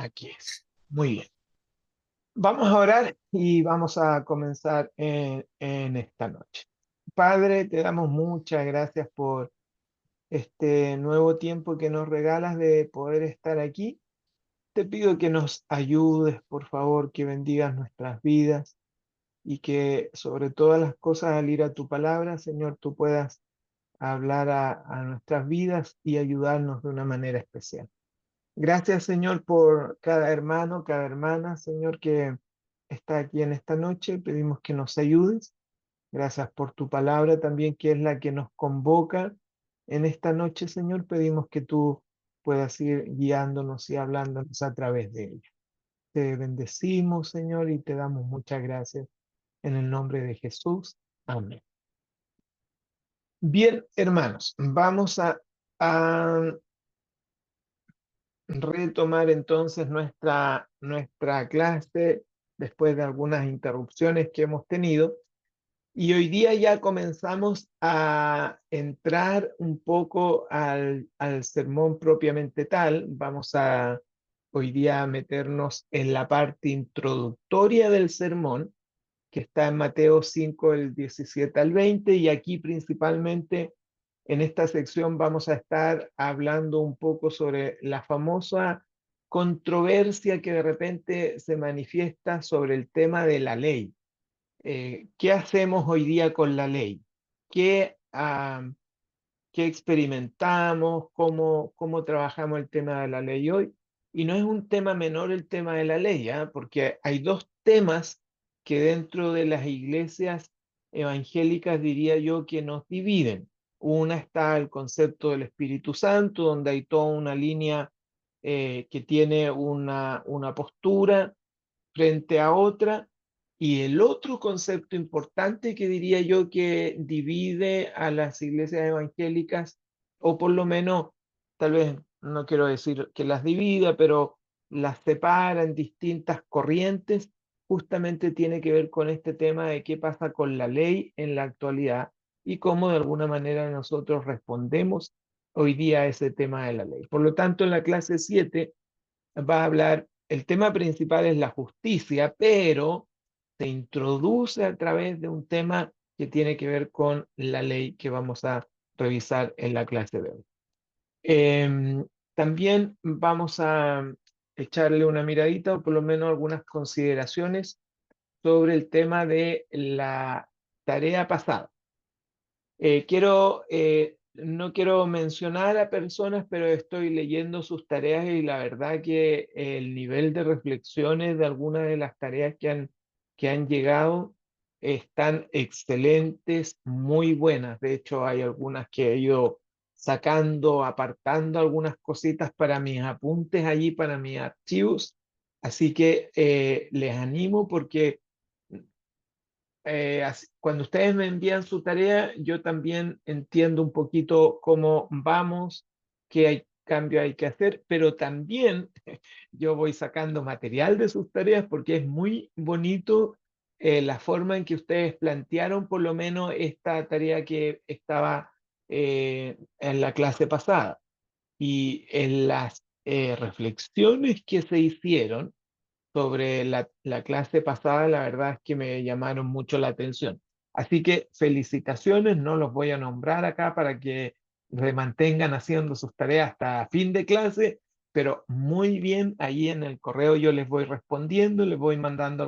Aquí es. Muy bien. Vamos a orar y vamos a comenzar en esta noche. Padre, te damos muchas gracias por este nuevo tiempo que nos regalas de poder estar aquí. Te pido que nos ayudes, por favor, que bendigas nuestras vidas y que sobre todas las cosas al ir a tu palabra, Señor, tú puedas hablar a nuestras vidas y ayudarnos de una manera especial. Gracias, Señor, por cada hermano, cada hermana, Señor, que está aquí en esta noche. Pedimos que nos ayudes. Gracias por tu palabra también, que es la que nos convoca en esta noche, Señor. Pedimos que tú puedas ir guiándonos y hablándonos a través de ella. Te bendecimos, Señor, y te damos muchas gracias en el nombre de Jesús. Amén. Bien, hermanos, vamos a retomar entonces nuestra clase después de algunas interrupciones que hemos tenido. Y hoy día ya comenzamos a entrar un poco al sermón propiamente tal. Vamos a hoy día meternos en la parte introductoria del sermón, que está en Mateo 5, el 17 al 20, y aquí principalmente en esta sección vamos a estar hablando un poco sobre la famosa controversia que de repente se manifiesta sobre el tema de la ley. ¿Qué hacemos hoy día con la ley? ¿Qué, qué experimentamos? ¿Cómo trabajamos el tema de la ley hoy? Y no es un tema menor el tema de la ley, ¿ah? Porque hay dos temas que dentro de las iglesias evangélicas diría yo que nos dividen. Una está el concepto del Espíritu Santo, donde hay toda una línea que tiene una postura frente a otra. Y el otro concepto importante que diría yo que divide a las iglesias evangélicas, o por lo menos, tal vez no quiero decir que las divida, pero las separa en distintas corrientes, justamente tiene que ver con este tema de qué pasa con la ley en la actualidad y cómo de alguna manera nosotros respondemos hoy día a ese tema de la ley. Por lo tanto, en la clase 7 va a hablar, el tema principal es la justicia, pero se introduce a través de un tema que tiene que ver con la ley que vamos a revisar en la clase de hoy. También vamos a echarle una miradita o por lo menos algunas consideraciones sobre el tema de la tarea pasada. No quiero mencionar a personas, pero estoy leyendo sus tareas y la verdad que el nivel de reflexiones de algunas de las tareas que han llegado están excelentes, muy buenas. De hecho, hay algunas que he ido sacando, apartando algunas cositas para mis apuntes allí, para mis archivos. Así que les animo porque cuando ustedes me envían su tarea, yo también entiendo un poquito cómo vamos, cambio hay que hacer, pero también yo voy sacando material de sus tareas porque es muy bonito la forma en que ustedes plantearon por lo menos esta tarea que estaba en la clase pasada y en las reflexiones que se hicieron sobre la clase pasada, la verdad es que me llamaron mucho la atención. Así que felicitaciones, no los voy a nombrar acá para que se mantengan haciendo sus tareas hasta fin de clase, pero muy bien, ahí en el correo yo les voy respondiendo, les voy mandando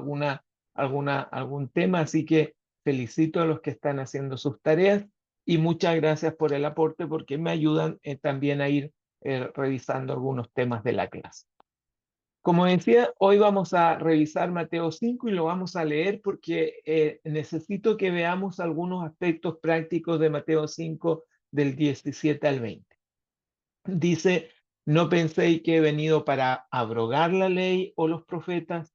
algún tema, así que felicito a los que están haciendo sus tareas y muchas gracias por el aporte porque me ayudan también a ir revisando algunos temas de la clase. Como decía, hoy vamos a revisar Mateo 5 y lo vamos a leer porque necesito que veamos algunos aspectos prácticos de Mateo 5 del 17 al 20. Dice, no penséis que he venido para abrogar la ley o los profetas,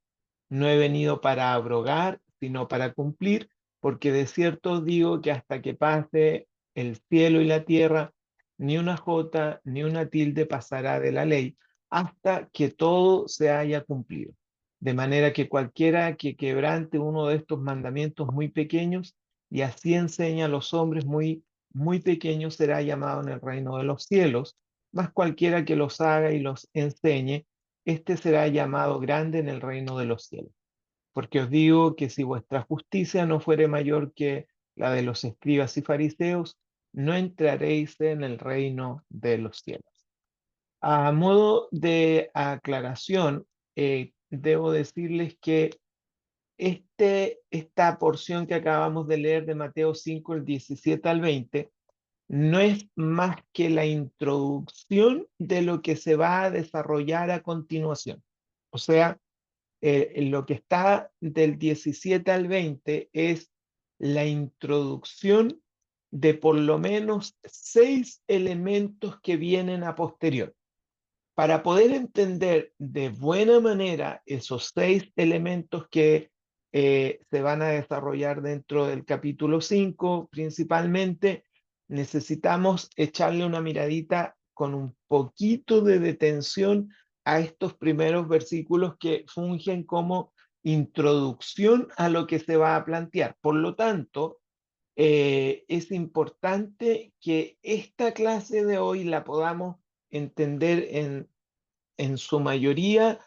no he venido para abrogar, sino para cumplir, porque de cierto os digo que hasta que pase el cielo y la tierra, ni una jota ni una tilde pasará de la ley, hasta que todo se haya cumplido. De manera que cualquiera que quebrante uno de estos mandamientos muy pequeños, y así enseña a los hombres muy pequeños, será llamado en el reino de los cielos, mas cualquiera que los haga y los enseñe, este será llamado grande en el reino de los cielos. Porque os digo que si vuestra justicia no fuere mayor que la de los escribas y fariseos, no entraréis en el reino de los cielos. A modo de aclaración, debo decirles que esta porción que acabamos de leer de Mateo 5, el 17 al 20, no es más que la introducción de lo que se va a desarrollar a continuación. O sea, lo que está del 17 al 20 es la introducción de por lo menos 6 elementos que vienen a posterior. Para poder entender de buena manera esos 6 elementos que se van a desarrollar dentro del capítulo 5, principalmente, necesitamos echarle una miradita con un poquito de detención a estos primeros versículos que fungen como introducción a lo que se va a plantear. Por lo tanto, es importante que esta clase de hoy la podamos entender en su mayoría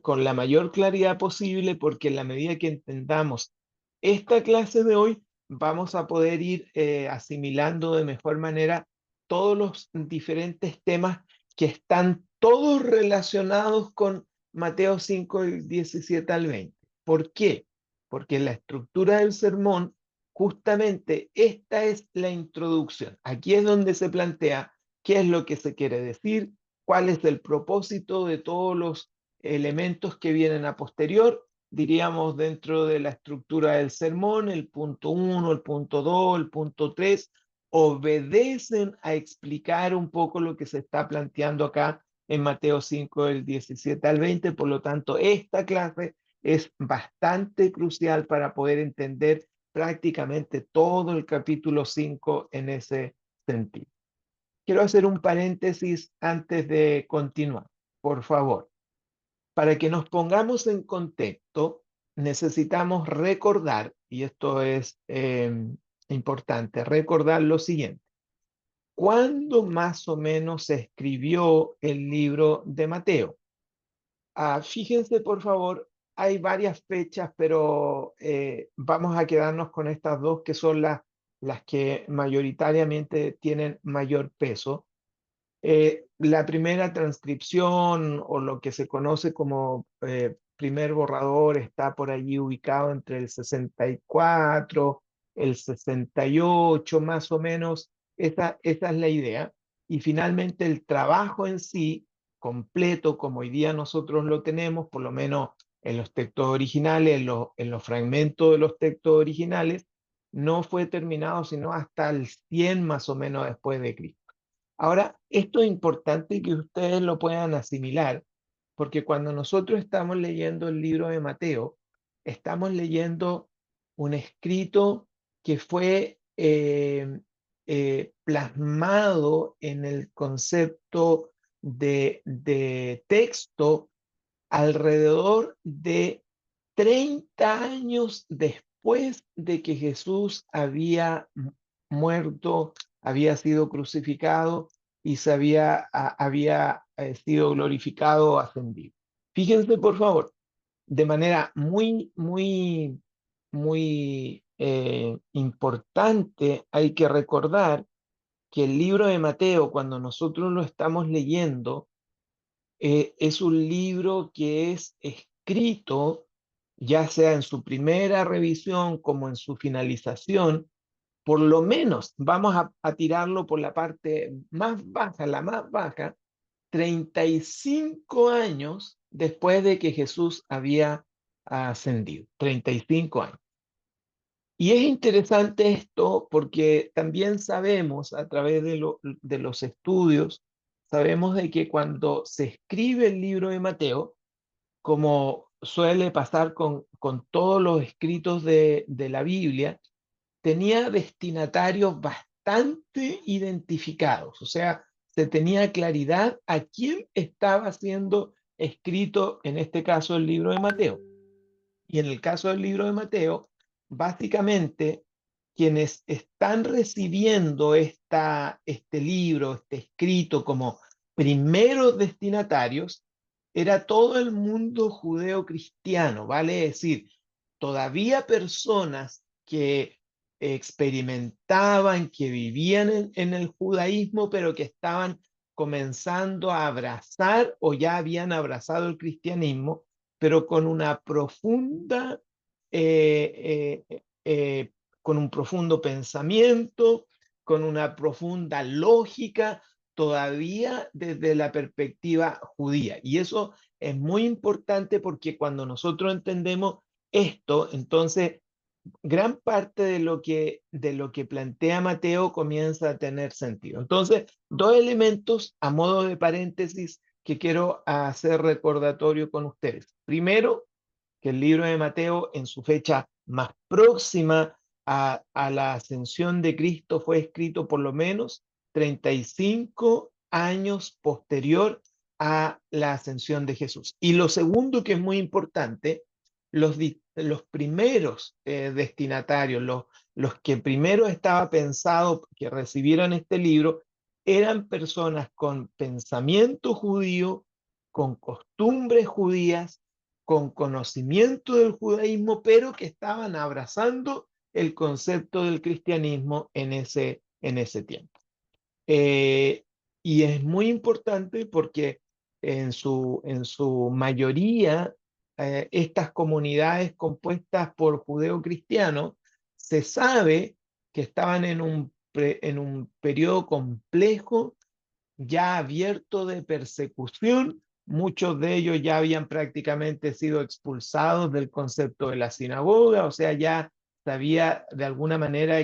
con la mayor claridad posible, porque en la medida que entendamos esta clase de hoy, vamos a poder ir asimilando de mejor manera todos los diferentes temas que están todos relacionados con Mateo 5, del 17 al 20. ¿Por qué? Porque en la estructura del sermón, justamente esta es la introducción. Aquí es donde se plantea qué es lo que se quiere decir, cuál es el propósito de todos los elementos que vienen a posterior, diríamos dentro de la estructura del sermón, el punto 1, el punto 2, el punto 3, obedecen a explicar un poco lo que se está planteando acá en Mateo 5, del 17 al 20. Por lo tanto, esta clase es bastante crucial para poder entender prácticamente todo el capítulo 5 en ese sentido. Quiero hacer un paréntesis antes de continuar, por favor. Para que nos pongamos en contexto, necesitamos recordar, y esto es importante, recordar lo siguiente. ¿Cuándo más o menos se escribió el libro de Mateo? Fíjense, por favor, hay varias fechas, pero vamos a quedarnos con estas dos que son las que mayoritariamente tienen mayor peso. La primera transcripción o lo que se conoce como primer borrador está por allí ubicado entre el 64, el 68, más o menos. Esa es la idea. Y finalmente el trabajo en sí, completo, como hoy día nosotros lo tenemos, por lo menos en los textos originales, en los fragmentos de los textos originales, no fue terminado sino hasta el 100 más o menos después de Cristo. Ahora, esto es importante que ustedes lo puedan asimilar, porque cuando nosotros estamos leyendo el libro de Mateo, estamos leyendo un escrito que fue plasmado en el concepto de texto alrededor de 30 años después de que Jesús había muerto, había sido crucificado y había sido glorificado o ascendido. Fíjense, por favor, de manera muy, muy, muy importante, hay que recordar que el libro de Mateo, cuando nosotros lo estamos leyendo, es un libro que es escrito, ya sea en su primera revisión como en su finalización, por lo menos vamos a tirarlo por la parte más baja, la más baja, 35 años después de que Jesús había ascendido, 35 años. Y es interesante esto porque también sabemos a través de los estudios, sabemos de que cuando se escribe el libro de Mateo, como suele pasar con todos los escritos de la Biblia, tenía destinatarios bastante identificados, o sea, se tenía claridad a quién estaba siendo escrito, en este caso, el libro de Mateo. Y en el caso del libro de Mateo, básicamente quienes están recibiendo este libro, este escrito como primeros destinatarios, era todo el mundo judeo-cristiano, vale decir, todavía personas que experimentaban, que vivían en el judaísmo, pero que estaban comenzando a abrazar o ya habían abrazado el cristianismo, pero con una profunda, con un profundo pensamiento, con una profunda lógica, todavía desde la perspectiva judía. Y eso es muy importante porque cuando nosotros entendemos esto, entonces gran parte de lo que plantea Mateo comienza a tener sentido. Entonces, dos elementos a modo de paréntesis que quiero hacer recordatorio con ustedes. Primero, que el libro de Mateo en su fecha más próxima a la ascensión de Cristo fue escrito por lo menos 35 años posterior a la ascensión de Jesús. Y lo segundo que es muy importante, los primeros destinatarios, los que primero estaba pensado que recibieran este libro, eran personas con pensamiento judío, con costumbres judías, con conocimiento del judaísmo, pero que estaban abrazando el concepto del cristianismo en ese tiempo. Eh, y es muy importante porque en su mayoría, estas comunidades compuestas por judeo-cristianos, se sabe que estaban en un periodo complejo ya abierto de persecución. Muchos de ellos ya habían prácticamente sido expulsados del concepto de la sinagoga, o sea, ya se había de alguna manera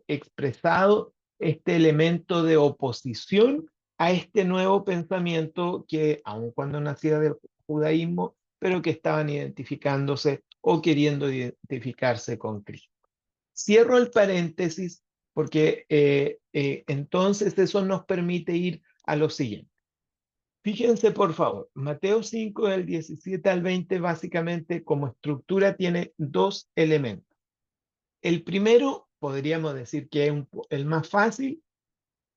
expresado este elemento de oposición a este nuevo pensamiento que, aun cuando nacía del judaísmo, pero que estaban identificándose o queriendo identificarse con Cristo. Cierro el paréntesis porque entonces eso nos permite ir a lo siguiente. Fíjense, por favor, Mateo 5 del 17 al 20 básicamente como estructura tiene dos elementos. El primero, podríamos decir que es el más fácil,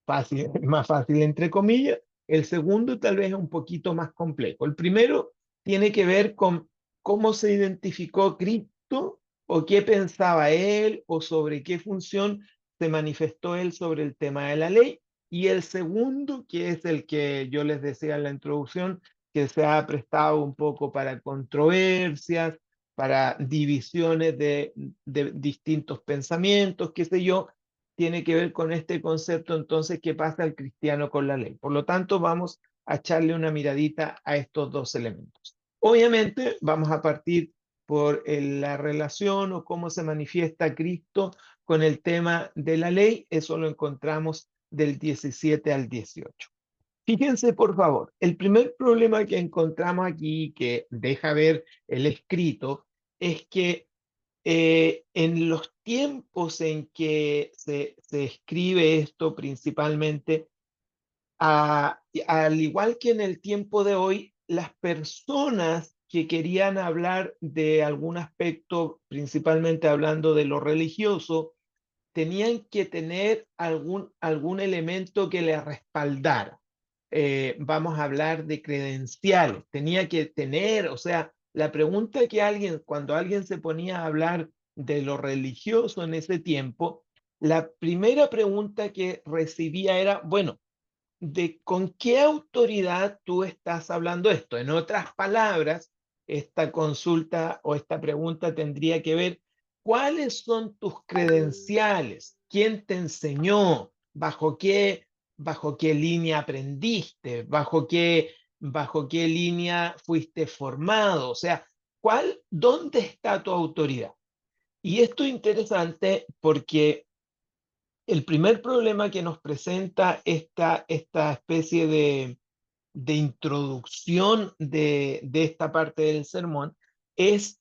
más fácil entre comillas. El segundo tal vez es un poquito más complejo. El primero tiene que ver con cómo se identificó Cristo o qué pensaba él o sobre qué función se manifestó él sobre el tema de la ley. Y el segundo, que es el que yo les decía en la introducción, que se ha prestado un poco para controversias, para divisiones de distintos pensamientos, qué sé yo, tiene que ver con este concepto, entonces, ¿qué pasa al cristiano con la ley? Por lo tanto, vamos a echarle una miradita a estos dos elementos. Obviamente, vamos a partir por la relación o cómo se manifiesta Cristo con el tema de la ley. Eso lo encontramos del 17 al 18. Fíjense, por favor, el primer problema que encontramos aquí, que deja ver el escrito, es que en los tiempos en que se escribe esto principalmente, al igual que en el tiempo de hoy, las personas que querían hablar de algún aspecto, principalmente hablando de lo religioso, tenían que tener algún elemento que le respaldara. Vamos a hablar de credenciales, tenía que tener, o sea, la pregunta que alguien, cuando alguien se ponía a hablar de lo religioso en ese tiempo, la primera pregunta que recibía era, bueno, de con qué autoridad tú estás hablando esto. En otras palabras, esta consulta o esta pregunta tendría que ver cuáles son tus credenciales, quién te enseñó, bajo qué línea aprendiste, bajo qué línea fuiste formado, o sea, dónde está tu autoridad. Y esto es interesante porque el primer problema que nos presenta esta especie de introducción de esta parte del sermón es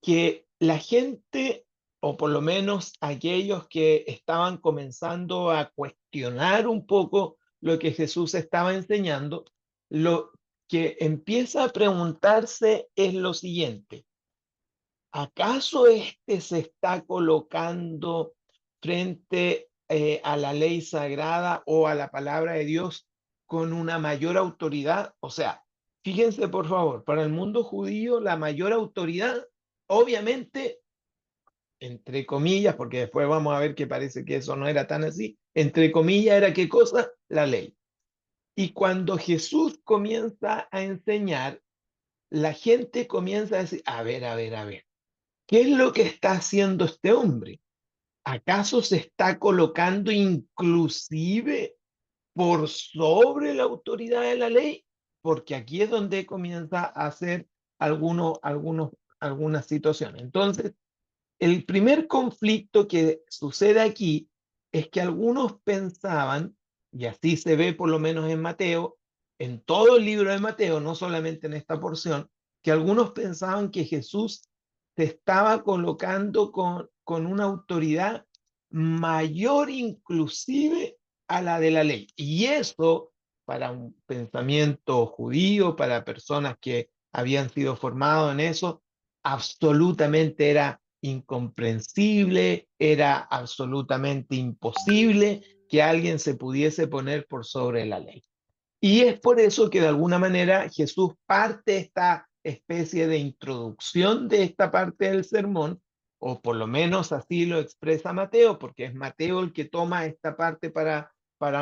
que la gente, o por lo menos aquellos que estaban comenzando a cuestionar un poco lo que Jesús estaba enseñando, lo que empieza a preguntarse es lo siguiente: ¿acaso este se está colocando frente a la ley sagrada o a la palabra de Dios con una mayor autoridad? O sea, Fíjense, por favor, para el mundo judío la mayor autoridad, obviamente, entre comillas, porque después vamos a ver que parece que eso no era tan así, entre comillas era ¿qué cosa? La ley. Y cuando Jesús comienza a enseñar, la gente comienza a decir, a ver, ¿qué es lo que está haciendo este hombre? ¿Acaso se está colocando inclusive por sobre la autoridad de la ley? Porque aquí es donde comienza a hacer algunas situaciones. Entonces, el primer conflicto que sucede aquí es que algunos pensaban, y así se ve por lo menos en Mateo, en todo el libro de Mateo, no solamente en esta porción, que algunos pensaban que Jesús se estaba colocando con una autoridad mayor inclusive a la de la ley. Y eso, para un pensamiento judío, para personas que habían sido formados en eso, absolutamente era incomprensible, era absolutamente imposible que alguien se pudiese poner por sobre la ley. Y es por eso que de alguna manera Jesús parte esta especie de introducción de esta parte del sermón, o por lo menos así lo expresa Mateo, porque es Mateo el que toma esta parte para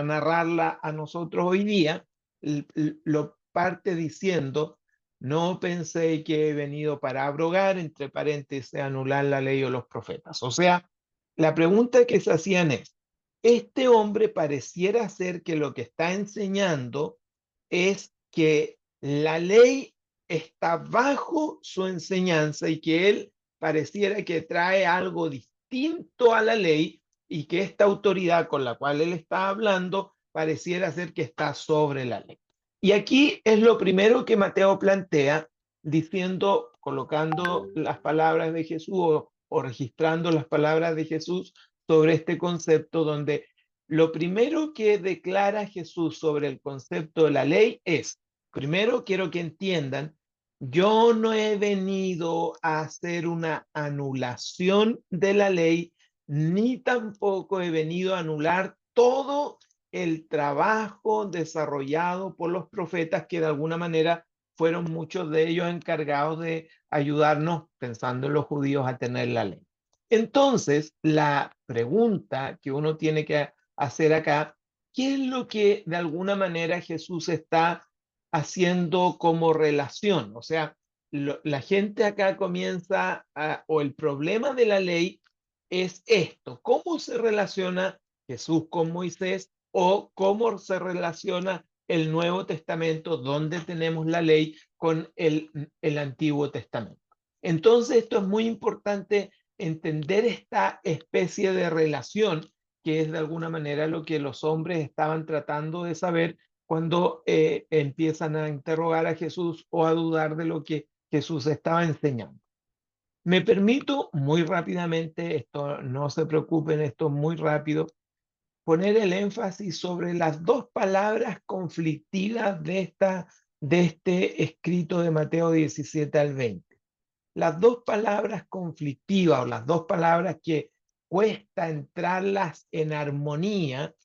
narrarla a nosotros hoy día, lo parte diciendo, no pensé que he venido para abrogar, entre paréntesis, anular la ley o los profetas. O sea, la pregunta que se hacían es, este hombre pareciera ser que lo que está enseñando es que la ley está bajo su enseñanza y que él pareciera que trae algo distinto a la ley y que esta autoridad con la cual él está hablando pareciera ser que está sobre la ley. Y aquí es lo primero que Mateo plantea diciendo, colocando las palabras de Jesús o registrando las palabras de Jesús sobre este concepto donde lo primero que declara Jesús sobre el concepto de la ley es, primero quiero que entiendan, yo no he venido a hacer una anulación de la ley, ni tampoco he venido a anular todo el trabajo desarrollado por los profetas que de alguna manera fueron muchos de ellos encargados de ayudarnos, pensando en los judíos, a tener la ley. Entonces, la pregunta que uno tiene que hacer acá, ¿qué es lo que de alguna manera Jesús está haciendo como relación? O sea, la gente acá comienza o el problema de la ley es esto, ¿cómo se relaciona Jesús con Moisés o cómo se relaciona el Nuevo Testamento, donde tenemos la ley, con el Antiguo Testamento? Entonces, esto es muy importante entender esta especie de relación que es de alguna manera lo que los hombres estaban tratando de saber cuando empiezan a interrogar a Jesús o a dudar de lo que Jesús estaba enseñando. Me permito muy rápidamente, esto no se preocupen, esto es muy rápido, poner el énfasis sobre las dos palabras conflictivas de este escrito de Mateo 17 al 20. Las dos palabras conflictivas o las dos palabras que cuesta entrarlas en armonía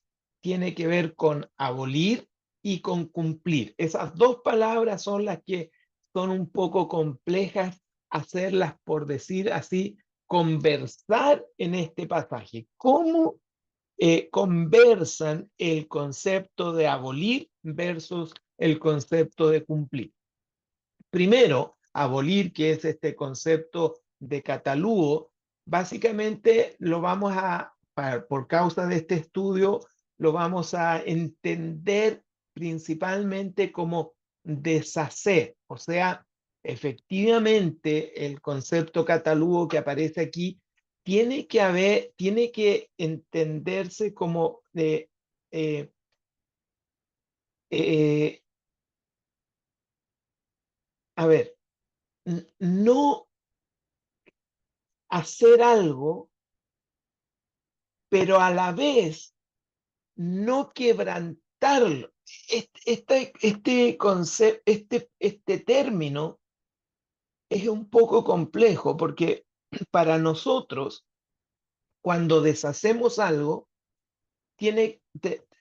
tiene que ver con abolir y con cumplir. Esas dos palabras son las que son un poco complejas hacerlas, por decir así, conversar en este pasaje. ¿Cómo conversan el concepto de abolir versus el concepto de cumplir? Primero, abolir, que es este concepto de catalugo, básicamente lo vamos por causa de este estudio, lo vamos a entender principalmente como deshacer. O sea, efectivamente, el concepto catalugo que aparece aquí tiene que entenderse como de, eh, a ver, no hacer algo, pero a la vez no quebrantarlo. Este concepto, este término es un poco complejo porque para nosotros, cuando deshacemos algo,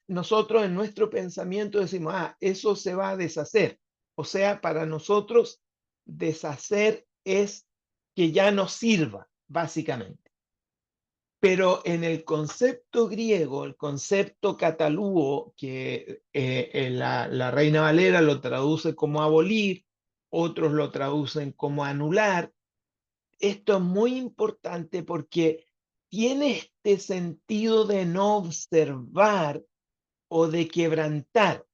nosotros en nuestro pensamiento decimos, eso se va a deshacer. O sea, para nosotros deshacer es que ya no sirva, básicamente. Pero en el concepto griego, el concepto catalúo, que la Reina Valera lo traduce como abolir, otros lo traducen como anular. Esto es muy importante porque tiene este sentido de no observar o de quebrantar.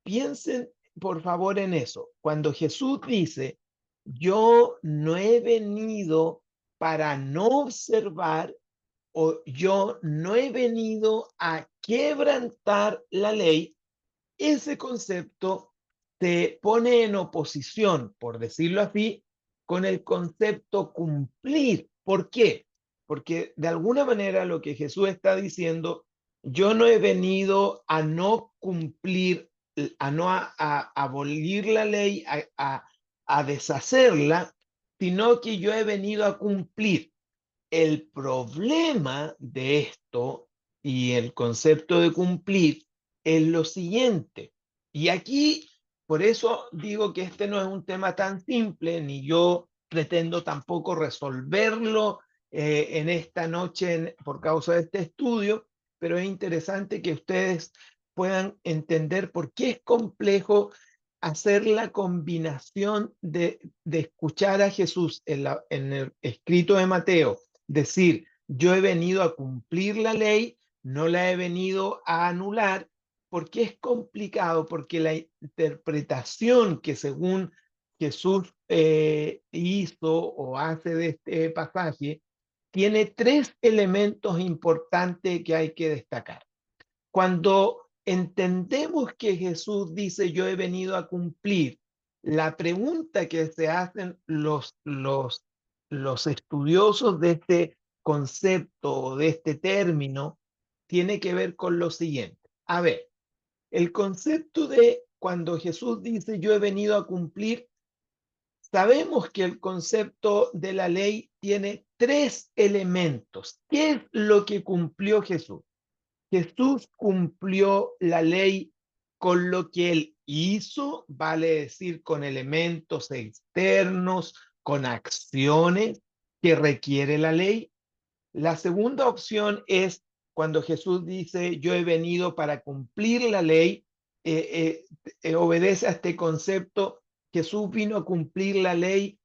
Piensen, por favor, en eso. Cuando Jesús dice, yo no he venido para no observar, o yo no he venido a quebrantar la ley, ese concepto se pone en oposición, por decirlo así, con el concepto cumplir. ¿Por qué? Porque de alguna manera lo que Jesús está diciendo, yo no he venido a no cumplir, a no abolir la ley, a deshacerla, sino que yo he venido a cumplir. El problema de esto y el concepto de cumplir es lo siguiente. Y aquí, por eso digo que este no es un tema tan simple, ni yo pretendo tampoco resolverlo en esta noche por causa de este estudio, pero es interesante que ustedes puedan entender por qué es complejo hacer la combinación de escuchar a Jesús en el escrito de Mateo, decir, yo he venido a cumplir la ley, no la he venido a anular. ¿Por qué es complicado? Porque la interpretación que según Jesús hizo o hace de este pasaje tiene tres elementos importantes que hay que destacar. Cuando entendemos que Jesús dice, yo he venido a cumplir, la pregunta que se hacen los estudiosos de este concepto o de este término tiene que ver con lo siguiente. A ver, el concepto de cuando Jesús dice, yo he venido a cumplir, sabemos que el concepto de la ley tiene tres elementos. ¿Qué es lo que cumplió Jesús? Jesús cumplió la ley con lo que él hizo, vale decir, con elementos externos, con acciones que requiere la ley. La segunda opción es cuando Jesús dice, yo he venido para cumplir la ley, obedece a este concepto. Jesús vino a cumplir la ley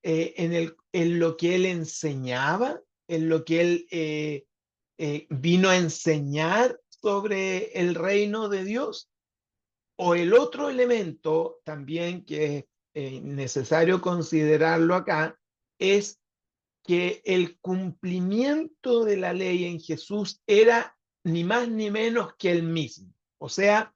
en lo que él enseñaba, en lo que él vino a enseñar sobre el reino de Dios. O el otro elemento también que es necesario considerarlo acá es que el cumplimiento de la ley en Jesús era ni más ni menos que el mismo. O sea,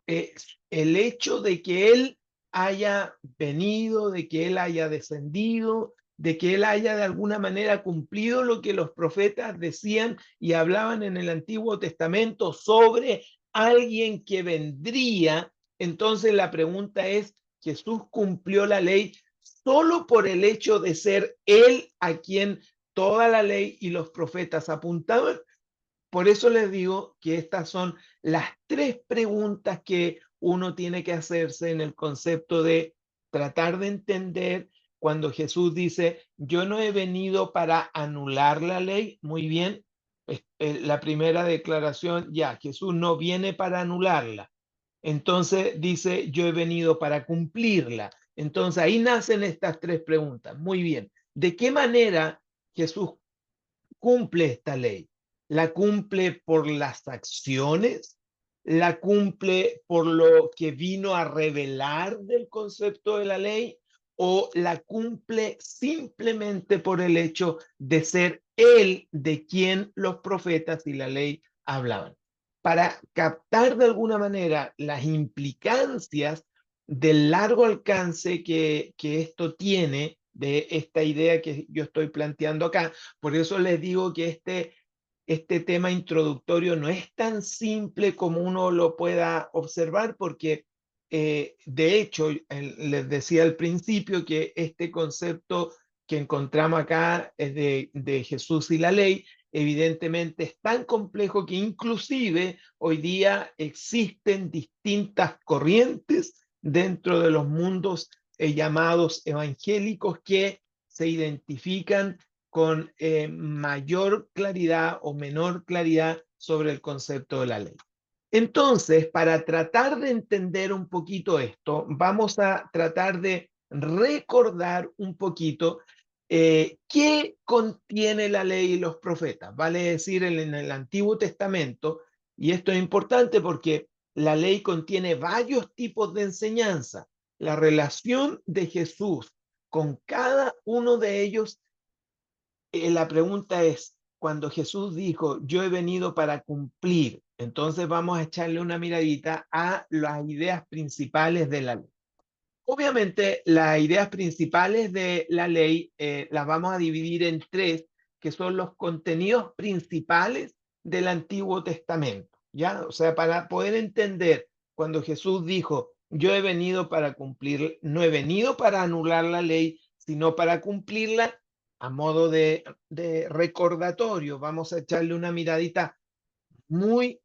eh, el hecho de que Él haya venido, de que Él haya descendido, de que Él haya de alguna manera cumplido lo que los profetas decían y hablaban en el Antiguo Testamento sobre alguien que vendría. Entonces la pregunta es, ¿Jesús cumplió la ley solo por el hecho de ser Él a quien toda la ley y los profetas apuntaban? Por eso les digo que estas son las tres preguntas que uno tiene que hacerse en el concepto de tratar de entender cuando Jesús dice, yo no he venido para anular la ley. Muy bien, la primera declaración, ya, Jesús no viene para anularla. Entonces dice, yo he venido para cumplirla. Entonces ahí nacen estas tres preguntas. Muy bien, ¿de qué manera Jesús cumple esta ley? ¿La cumple por las acciones? ¿La cumple por lo que vino a revelar del concepto de la ley? ¿O la cumple simplemente por el hecho de ser Él de quien los profetas y la ley hablaban? Para captar de alguna manera las implicancias del largo alcance que esto tiene, de esta idea que yo estoy planteando acá. Por eso les digo que este tema introductorio no es tan simple como uno lo pueda observar, porque de hecho, les decía al principio que este concepto que encontramos acá es de Jesús y la ley, evidentemente es tan complejo que inclusive hoy día existen distintas corrientes dentro de los mundos llamados evangélicos que se identifican con mayor claridad o menor claridad sobre el concepto de la ley. Entonces, para tratar de entender un poquito esto, vamos a tratar de recordar un poquito qué contiene la ley y los profetas. Vale decir, en el Antiguo Testamento, y esto es importante porque la ley contiene varios tipos de enseñanza. La relación de Jesús con cada uno de ellos, la pregunta es, cuando Jesús dijo, yo he venido para cumplir, entonces vamos a echarle una miradita a las ideas principales de la ley. Obviamente, las ideas principales de la ley las vamos a dividir en tres, que son los contenidos principales del Antiguo Testamento, ¿ya? O sea, para poder entender cuando Jesús dijo, yo he venido para cumplir, no he venido para anular la ley, sino para cumplirla a modo de recordatorio. Vamos a echarle una miradita muy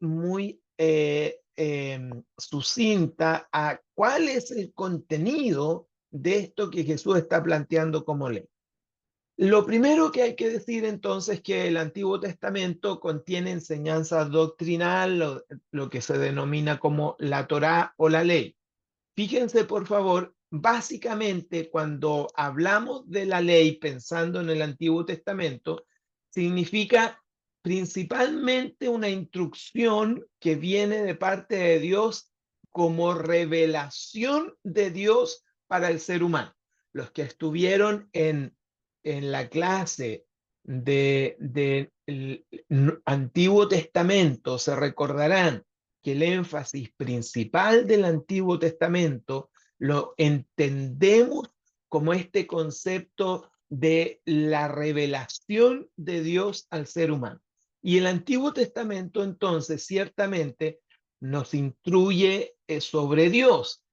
sucinta a cuál es el contenido de esto que Jesús está planteando como ley. Lo primero que hay que decir entonces es que el Antiguo Testamento contiene enseñanza doctrinal, lo que se denomina como la Torá o la ley. Fíjense, por favor, básicamente cuando hablamos de la ley pensando en el Antiguo Testamento, significa principalmente una instrucción que viene de parte de Dios como revelación de Dios para el ser humano. Los que estuvieron en la clase del Antiguo Testamento se recordarán que el énfasis principal del Antiguo Testamento lo entendemos como este concepto de la revelación de Dios al ser humano. Y el Antiguo Testamento entonces ciertamente nos instruye sobre Dios.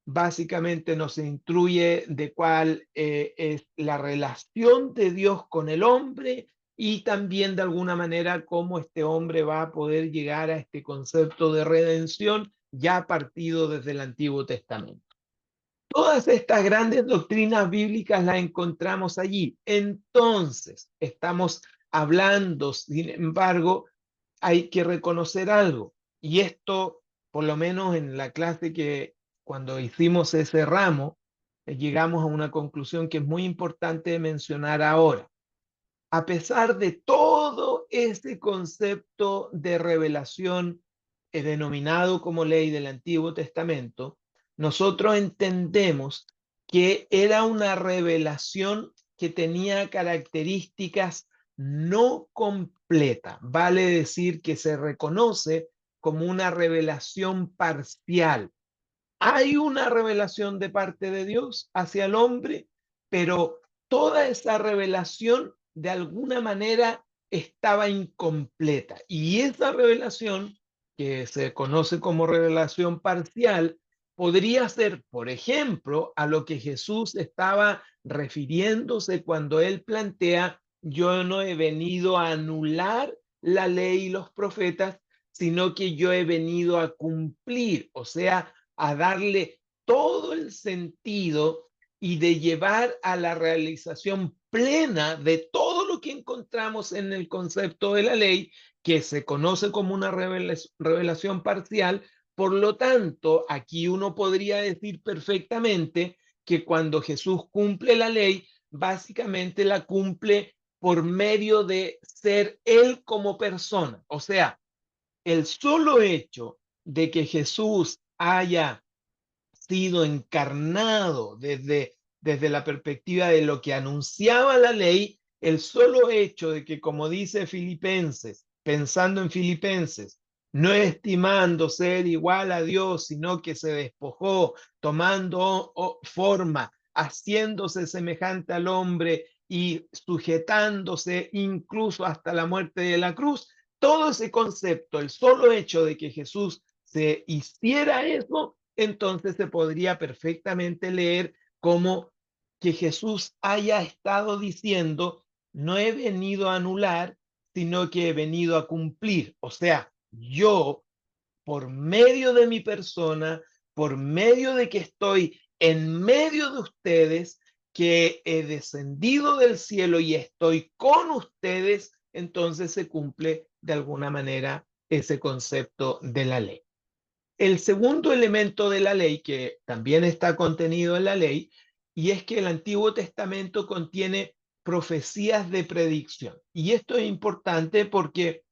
Básicamente nos instruye de cuál es la relación de Dios con el hombre y también de alguna manera cómo este hombre va a poder llegar a este concepto de redención ya partido desde el Antiguo Testamento. Todas estas grandes doctrinas bíblicas las encontramos allí. Entonces, estamos hablando, sin embargo, hay que reconocer algo. Y esto, por lo menos en la clase que cuando hicimos ese ramo, llegamos a una conclusión que es muy importante mencionar ahora. A pesar de todo ese concepto de revelación denominado como ley del Antiguo Testamento, nosotros entendemos que era una revelación que tenía características no completa. Vale decir que se reconoce como una revelación parcial. Hay una revelación de parte de Dios hacia el hombre, pero toda esa revelación de alguna manera estaba incompleta. Y esa revelación, que se conoce como revelación parcial, podría ser, por ejemplo, a lo que Jesús estaba refiriéndose cuando él plantea, yo no he venido a anular la ley y los profetas, sino que yo he venido a cumplir, o sea, a darle todo el sentido y de llevar a la realización plena de todo lo que encontramos en el concepto de la ley, que se conoce como una revelación parcial. Por lo tanto, aquí uno podría decir perfectamente que cuando Jesús cumple la ley, básicamente la cumple por medio de ser Él como persona. O sea, el solo hecho de que Jesús haya sido encarnado desde la perspectiva de lo que anunciaba la ley, el solo hecho de que, como dice Filipenses, pensando en Filipenses, no estimando ser igual a Dios, sino que se despojó, tomando forma, haciéndose semejante al hombre y sujetándose incluso hasta la muerte de la cruz, todo ese concepto, el solo hecho de que Jesús se hiciera eso, entonces se podría perfectamente leer como que Jesús haya estado diciendo, no he venido a anular, sino que he venido a cumplir. O sea, yo, por medio de mi persona, por medio de que estoy en medio de ustedes, que he descendido del cielo y estoy con ustedes, entonces se cumple de alguna manera ese concepto de la ley. El segundo elemento de la ley, que también está contenido en la ley, y es que el Antiguo Testamento contiene profecías de predicción. Y esto es importante porque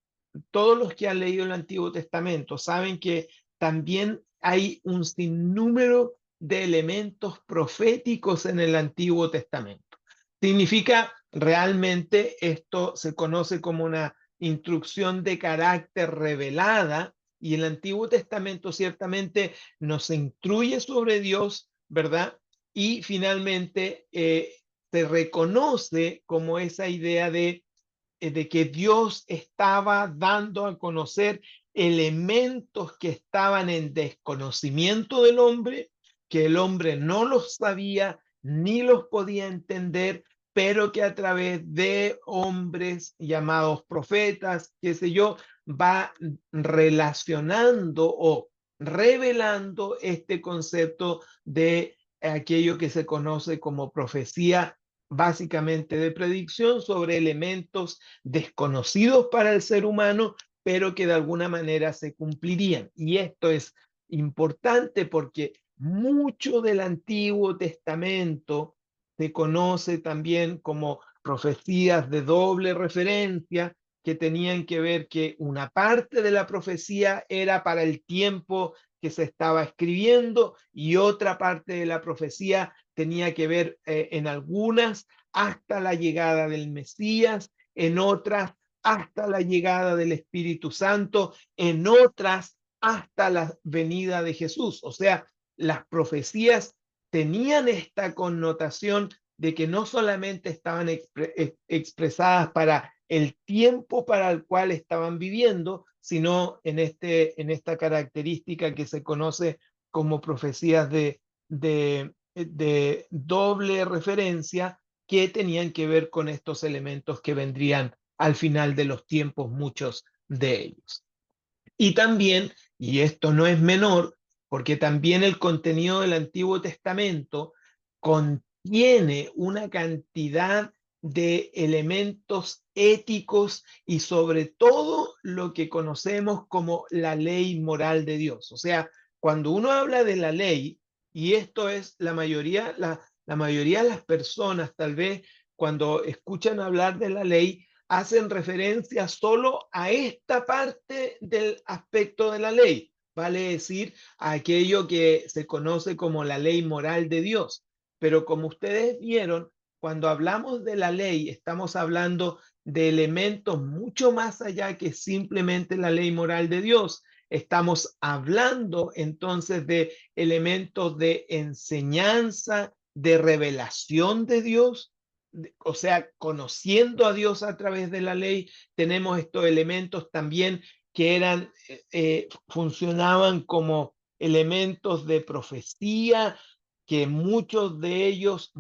todos los que han leído el Antiguo Testamento saben que también hay un sinnúmero de elementos proféticos en el Antiguo Testamento. Significa realmente, esto se conoce como una instrucción de carácter revelada, y el Antiguo Testamento ciertamente nos instruye sobre Dios, ¿verdad? Y finalmente se reconoce como esa idea de que Dios estaba dando a conocer elementos que estaban en desconocimiento del hombre, que el hombre no los sabía ni los podía entender, pero que a través de hombres llamados profetas, qué sé yo, va relacionando o revelando este concepto de aquello que se conoce como profecía, básicamente de predicción sobre elementos desconocidos para el ser humano, pero que de alguna manera se cumplirían. Y esto es importante porque mucho del Antiguo Testamento se conoce también como profecías de doble referencia, que tenían que ver que una parte de la profecía era para el tiempo que se estaba escribiendo y otra parte de la profecía tenía que ver en algunas hasta la llegada del Mesías, en otras hasta la llegada del Espíritu Santo, en otras hasta la venida de Jesús. O sea, las profecías tenían esta connotación de que no solamente estaban expresadas para el tiempo para el cual estaban viviendo, sino en esta característica que se conoce como profecías de doble referencia, que tenían que ver con estos elementos que vendrían al final de los tiempos, muchos de ellos. Y también, y esto no es menor, porque también el contenido del Antiguo Testamento contiene una cantidad de elementos éticos y sobre todo lo que conocemos como la ley moral de Dios. O sea, cuando uno habla de la ley, y esto es la mayoría de las personas tal vez cuando escuchan hablar de la ley, hacen referencia solo a esta parte del aspecto de la ley, vale decir, a aquello que se conoce como la ley moral de Dios. Pero como ustedes vieron, cuando hablamos de la ley, estamos hablando de elementos mucho más allá que simplemente la ley moral de Dios. Estamos hablando entonces de elementos de enseñanza, de revelación de Dios, o sea, conociendo a Dios a través de la ley, tenemos estos elementos también que funcionaban como elementos de profecía, que muchos de ellos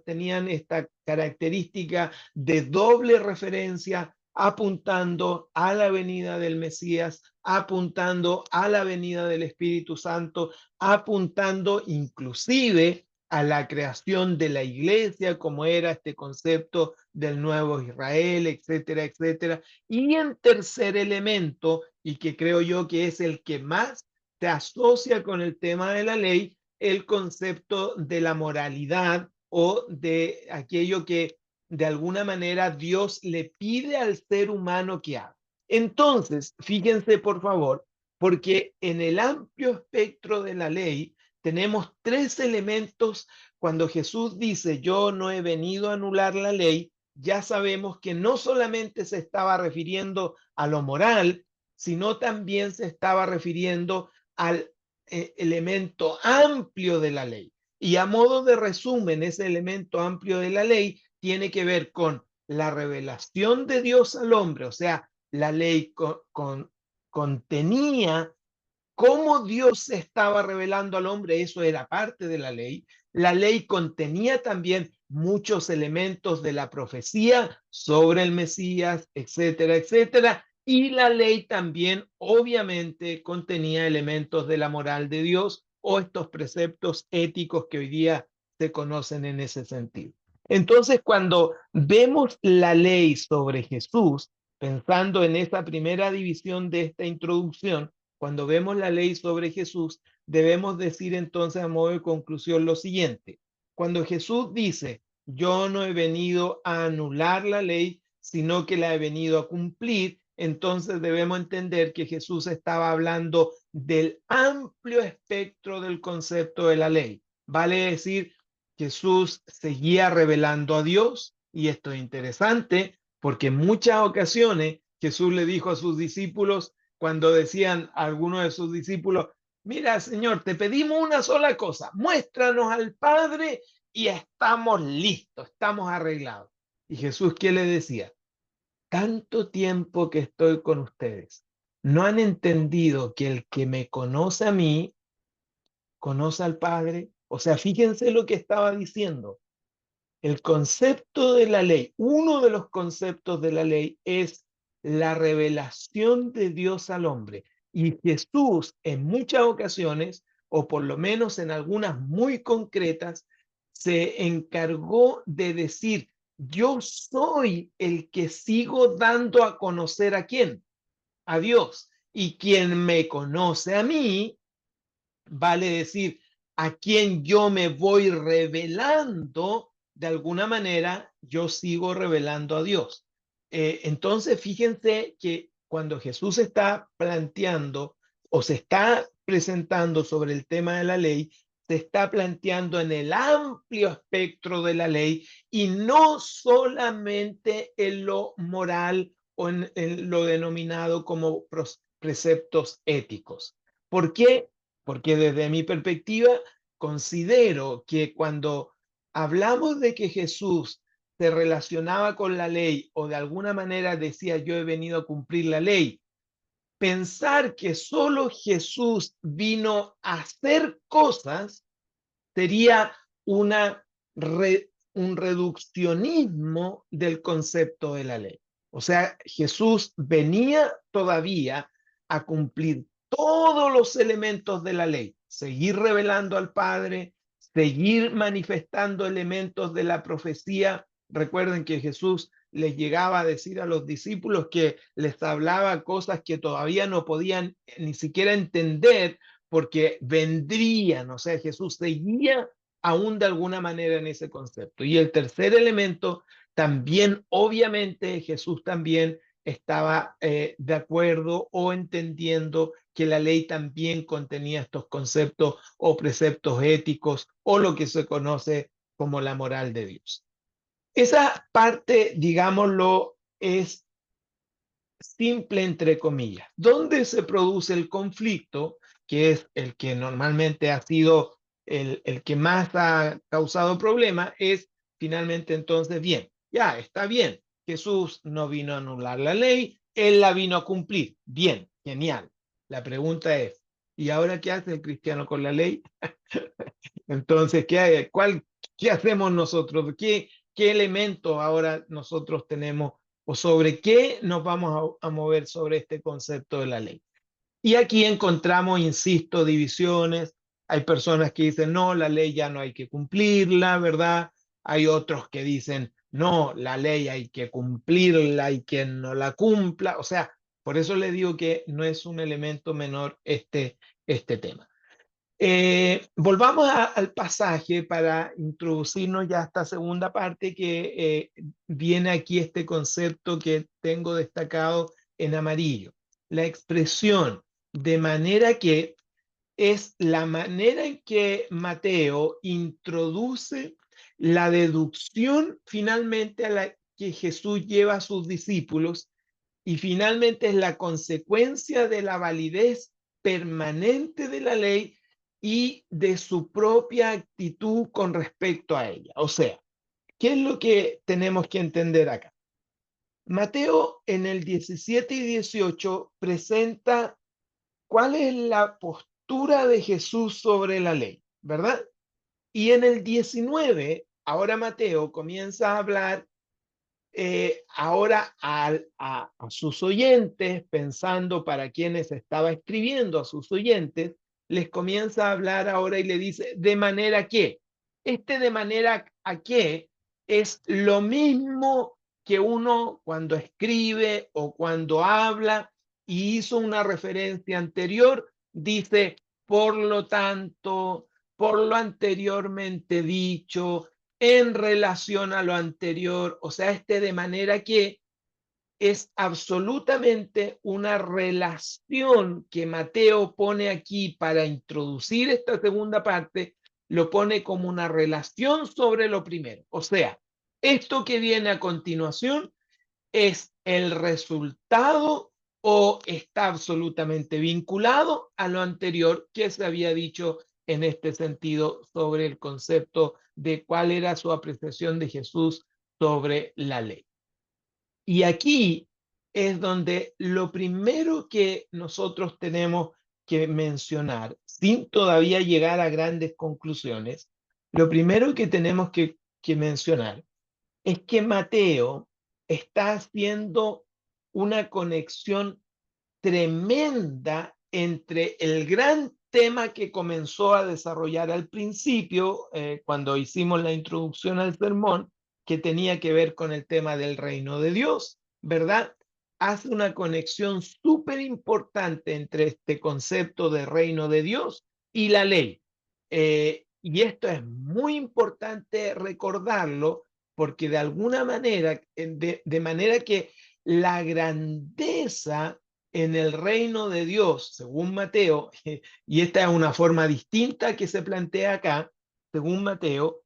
tenían esta característica de doble referencia, apuntando a la venida del Mesías, apuntando a la venida del Espíritu Santo, apuntando inclusive a la creación de la iglesia, como era este concepto del nuevo Israel, etcétera, etcétera. Y en tercer elemento, y que creo yo que es el que más se asocia con el tema de la ley, el concepto de la moralidad o de aquello que de alguna manera Dios le pide al ser humano que haga. Entonces, fíjense por favor, porque en el amplio espectro de la ley tenemos tres elementos. Cuando Jesús dice, yo no he venido a anular la ley, ya sabemos que no solamente se estaba refiriendo a lo moral, sino también se estaba refiriendo al elemento amplio de la ley. Y a modo de resumen, ese elemento amplio de la ley tiene que ver con la revelación de Dios al hombre, o sea, la ley contenía cómo Dios se estaba revelando al hombre, eso era parte de la ley. La ley contenía también muchos elementos de la profecía sobre el Mesías, etcétera, etcétera. Y la ley también obviamente contenía elementos de la moral de Dios o estos preceptos éticos que hoy día se conocen en ese sentido. Entonces, cuando vemos la ley sobre Jesús, pensando en esa primera división de esta introducción, cuando vemos la ley sobre Jesús, debemos decir entonces a modo de conclusión lo siguiente. Cuando Jesús dice, yo no he venido a anular la ley, sino que la he venido a cumplir, entonces debemos entender que Jesús estaba hablando del amplio espectro del concepto de la ley. Vale decir, Jesús seguía revelando a Dios, y esto es interesante porque en muchas ocasiones Jesús le dijo a sus discípulos, cuando decían a algunos de sus discípulos, mira, Señor, te pedimos una sola cosa, muéstranos al Padre y estamos listos, estamos arreglados. Y Jesús, ¿qué le decía? Tanto tiempo que estoy con ustedes, ¿no han entendido que el que me conoce a mí, conoce al Padre? O sea, fíjense lo que estaba diciendo. El concepto de la ley, uno de los conceptos de la ley es la revelación de Dios al hombre. Y Jesús en muchas ocasiones, o por lo menos en algunas muy concretas, se encargó de decir, yo soy el que sigo dando a conocer a quién, a Dios. Y quien me conoce a mí, vale decir, a quien yo me voy revelando, de alguna manera, yo sigo revelando a Dios. Entonces, fíjense que cuando Jesús está planteando o se está presentando sobre el tema de la ley, se está planteando en el amplio espectro de la ley y no solamente en lo moral o en lo denominado como preceptos éticos. ¿Por qué? Porque desde mi perspectiva considero que cuando hablamos de que Jesús se relacionaba con la ley o de alguna manera decía yo he venido a cumplir la ley, pensar que solo Jesús vino a hacer cosas sería una un reduccionismo del concepto de la ley. O sea, Jesús venía todavía a cumplir todos los elementos de la ley, seguir revelando al Padre, seguir manifestando elementos de la profecía. Recuerden que Jesús les llegaba a decir a los discípulos que les hablaba cosas que todavía no podían ni siquiera entender porque vendrían, o sea, Jesús seguía aún de alguna manera en ese concepto. Y el tercer elemento, también obviamente Jesús también estaba de acuerdo o entendiendo que la ley también contenía estos conceptos o preceptos éticos o lo que se conoce como la moral de Dios. Esa parte, digámoslo, es simple entre comillas. ¿Dónde se produce el conflicto, que es el que normalmente ha sido el que más ha causado problema? Es finalmente entonces, bien, ya está bien. Jesús no vino a anular la ley, él la vino a cumplir. Bien, genial. La pregunta es, ¿y ahora qué hace el cristiano con la ley? Entonces, ¿qué hacemos nosotros? ¿Qué elementos ahora nosotros tenemos o sobre qué nos vamos a mover sobre este concepto de la ley? Y aquí encontramos, insisto, divisiones. Hay personas que dicen, no, la ley ya no hay que cumplirla, ¿verdad? Hay otros que dicen, no, la ley hay que cumplirla y quien no la cumpla. O sea, por eso le digo que no es un elemento menor este tema. Volvamos al pasaje para introducirnos ya a esta segunda parte que viene aquí este concepto que tengo destacado en amarillo. La expresión de manera que es la manera en que Mateo introduce la deducción finalmente a la que Jesús lleva a sus discípulos y finalmente es la consecuencia de la validez permanente de la ley y de su propia actitud con respecto a ella. O sea, ¿qué es lo que tenemos que entender acá? Mateo en el 17 y 18 presenta cuál es la postura de Jesús sobre la ley, ¿verdad? Y en el 19, ahora Mateo comienza a hablar ahora a sus oyentes, pensando para quienes estaba escribiendo a sus oyentes, les comienza a hablar ahora y le dice, de manera que, de manera a que es lo mismo que uno cuando escribe o cuando habla y hizo una referencia anterior, dice, por lo tanto, por lo anteriormente dicho, en relación a lo anterior, o sea, de manera que es absolutamente una relación que Mateo pone aquí para introducir esta segunda parte, lo pone como una relación sobre lo primero. O sea, esto que viene a continuación es el resultado o está absolutamente vinculado a lo anterior que se había dicho en este sentido sobre el concepto de cuál era su apreciación de Jesús sobre la ley. Y aquí es donde lo primero que nosotros tenemos que mencionar, sin todavía llegar a grandes conclusiones, lo primero que tenemos que mencionar es que Mateo está haciendo una conexión tremenda entre el gran tema que comenzó a desarrollar al principio, cuando hicimos la introducción al sermón, que tenía que ver con el tema del reino de Dios, ¿verdad? Hace una conexión súper importante entre este concepto de reino de Dios y la ley. Y esto es muy importante recordarlo porque de alguna manera, de manera que la grandeza en el reino de Dios, según Mateo, y esta es una forma distinta que se plantea acá, según Mateo,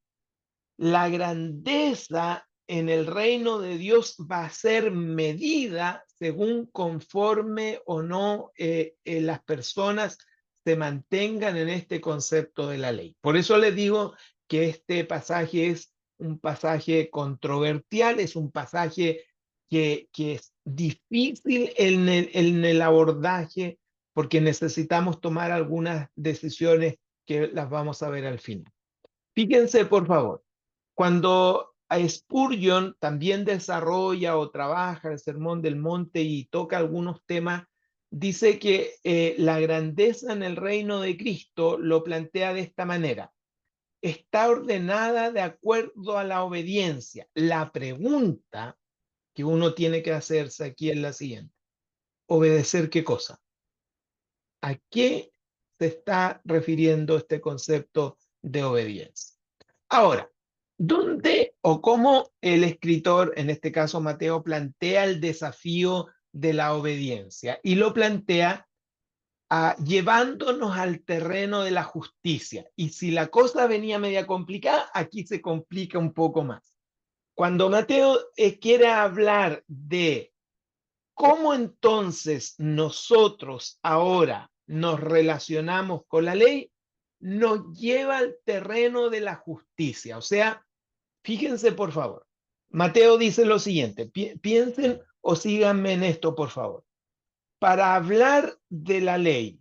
la grandeza en el reino de Dios va a ser medida según conforme o no las personas se mantengan en este concepto de la ley. Por eso les digo que este pasaje es un pasaje controversial, es un pasaje que es difícil en el abordaje porque necesitamos tomar algunas decisiones que las vamos a ver al final. Fíjense, por favor, cuando a Spurgeon también desarrolla o trabaja el Sermón del Monte y toca algunos temas, dice que la grandeza en el reino de Cristo lo plantea de esta manera. Está ordenada de acuerdo a la obediencia. La pregunta que uno tiene que hacerse aquí es la siguiente. ¿Obedecer qué cosa? ¿A qué se está refiriendo este concepto de obediencia? Ahora, ¿dónde o cómo el escritor, en este caso Mateo, plantea el desafío de la obediencia? Y lo plantea llevándonos al terreno de la justicia. Y si la cosa venía media complicada, aquí se complica un poco más. Cuando Mateo quiere hablar de cómo entonces nosotros ahora nos relacionamos con la ley, nos lleva al terreno de la justicia. O sea, fíjense por favor. Mateo dice lo siguiente, piensen o síganme en esto por favor. Para hablar de la ley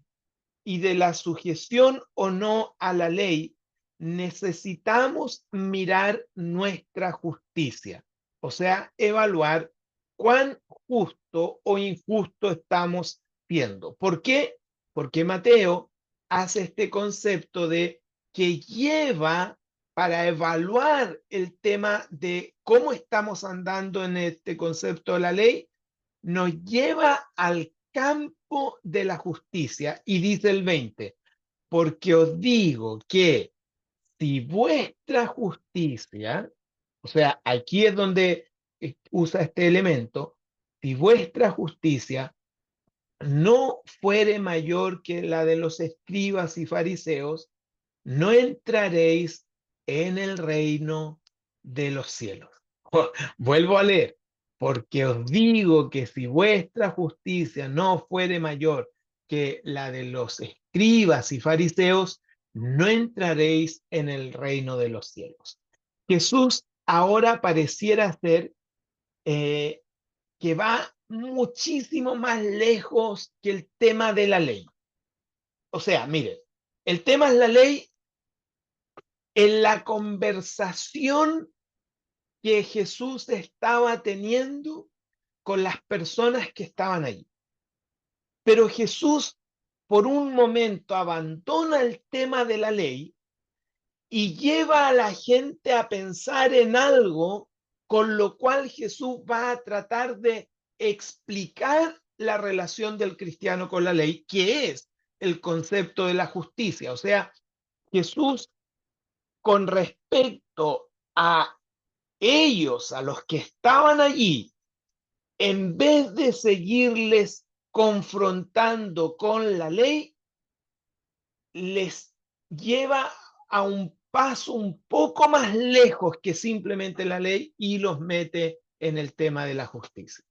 y de la sujeción o no a la ley, necesitamos mirar nuestra justicia, o sea, evaluar cuán justo o injusto estamos siendo. ¿Por qué? Porque Mateo hace este concepto de que lleva para evaluar el tema de cómo estamos andando en este concepto de la ley, nos lleva al campo de la justicia y dice el 20, porque os digo que si vuestra justicia, o sea, aquí es donde usa este elemento, si vuestra justicia no fuere mayor que la de los escribas y fariseos, no entraréis en el reino de los cielos. Vuelvo a leer, porque os digo que si vuestra justicia no fuere mayor que la de los escribas y fariseos, no entraréis en el reino de los cielos. Jesús ahora pareciera ser que va muchísimo más lejos que el tema de la ley. O sea, miren, el tema es la ley en la conversación que Jesús estaba teniendo con las personas que estaban allí. Pero Jesús, por un momento, abandona el tema de la ley y lleva a la gente a pensar en algo con lo cual Jesús va a tratar de explicar la relación del cristiano con la ley, que es el concepto de la justicia. O sea, Jesús, con respecto a ellos, a los que estaban allí, en vez de seguirles confrontando con la ley, les lleva a un paso un poco más lejos que simplemente la ley y los mete en el tema de la justicia.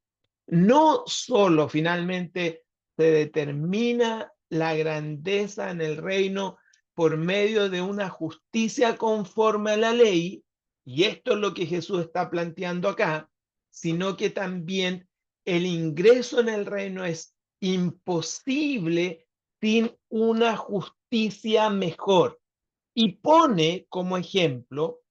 No solo finalmente se determina la grandeza en el reino por medio de una justicia conforme a la ley, y esto es lo que Jesús está planteando acá, sino que también el ingreso en el reino es imposible sin una justicia mejor. Y pone como ejemplo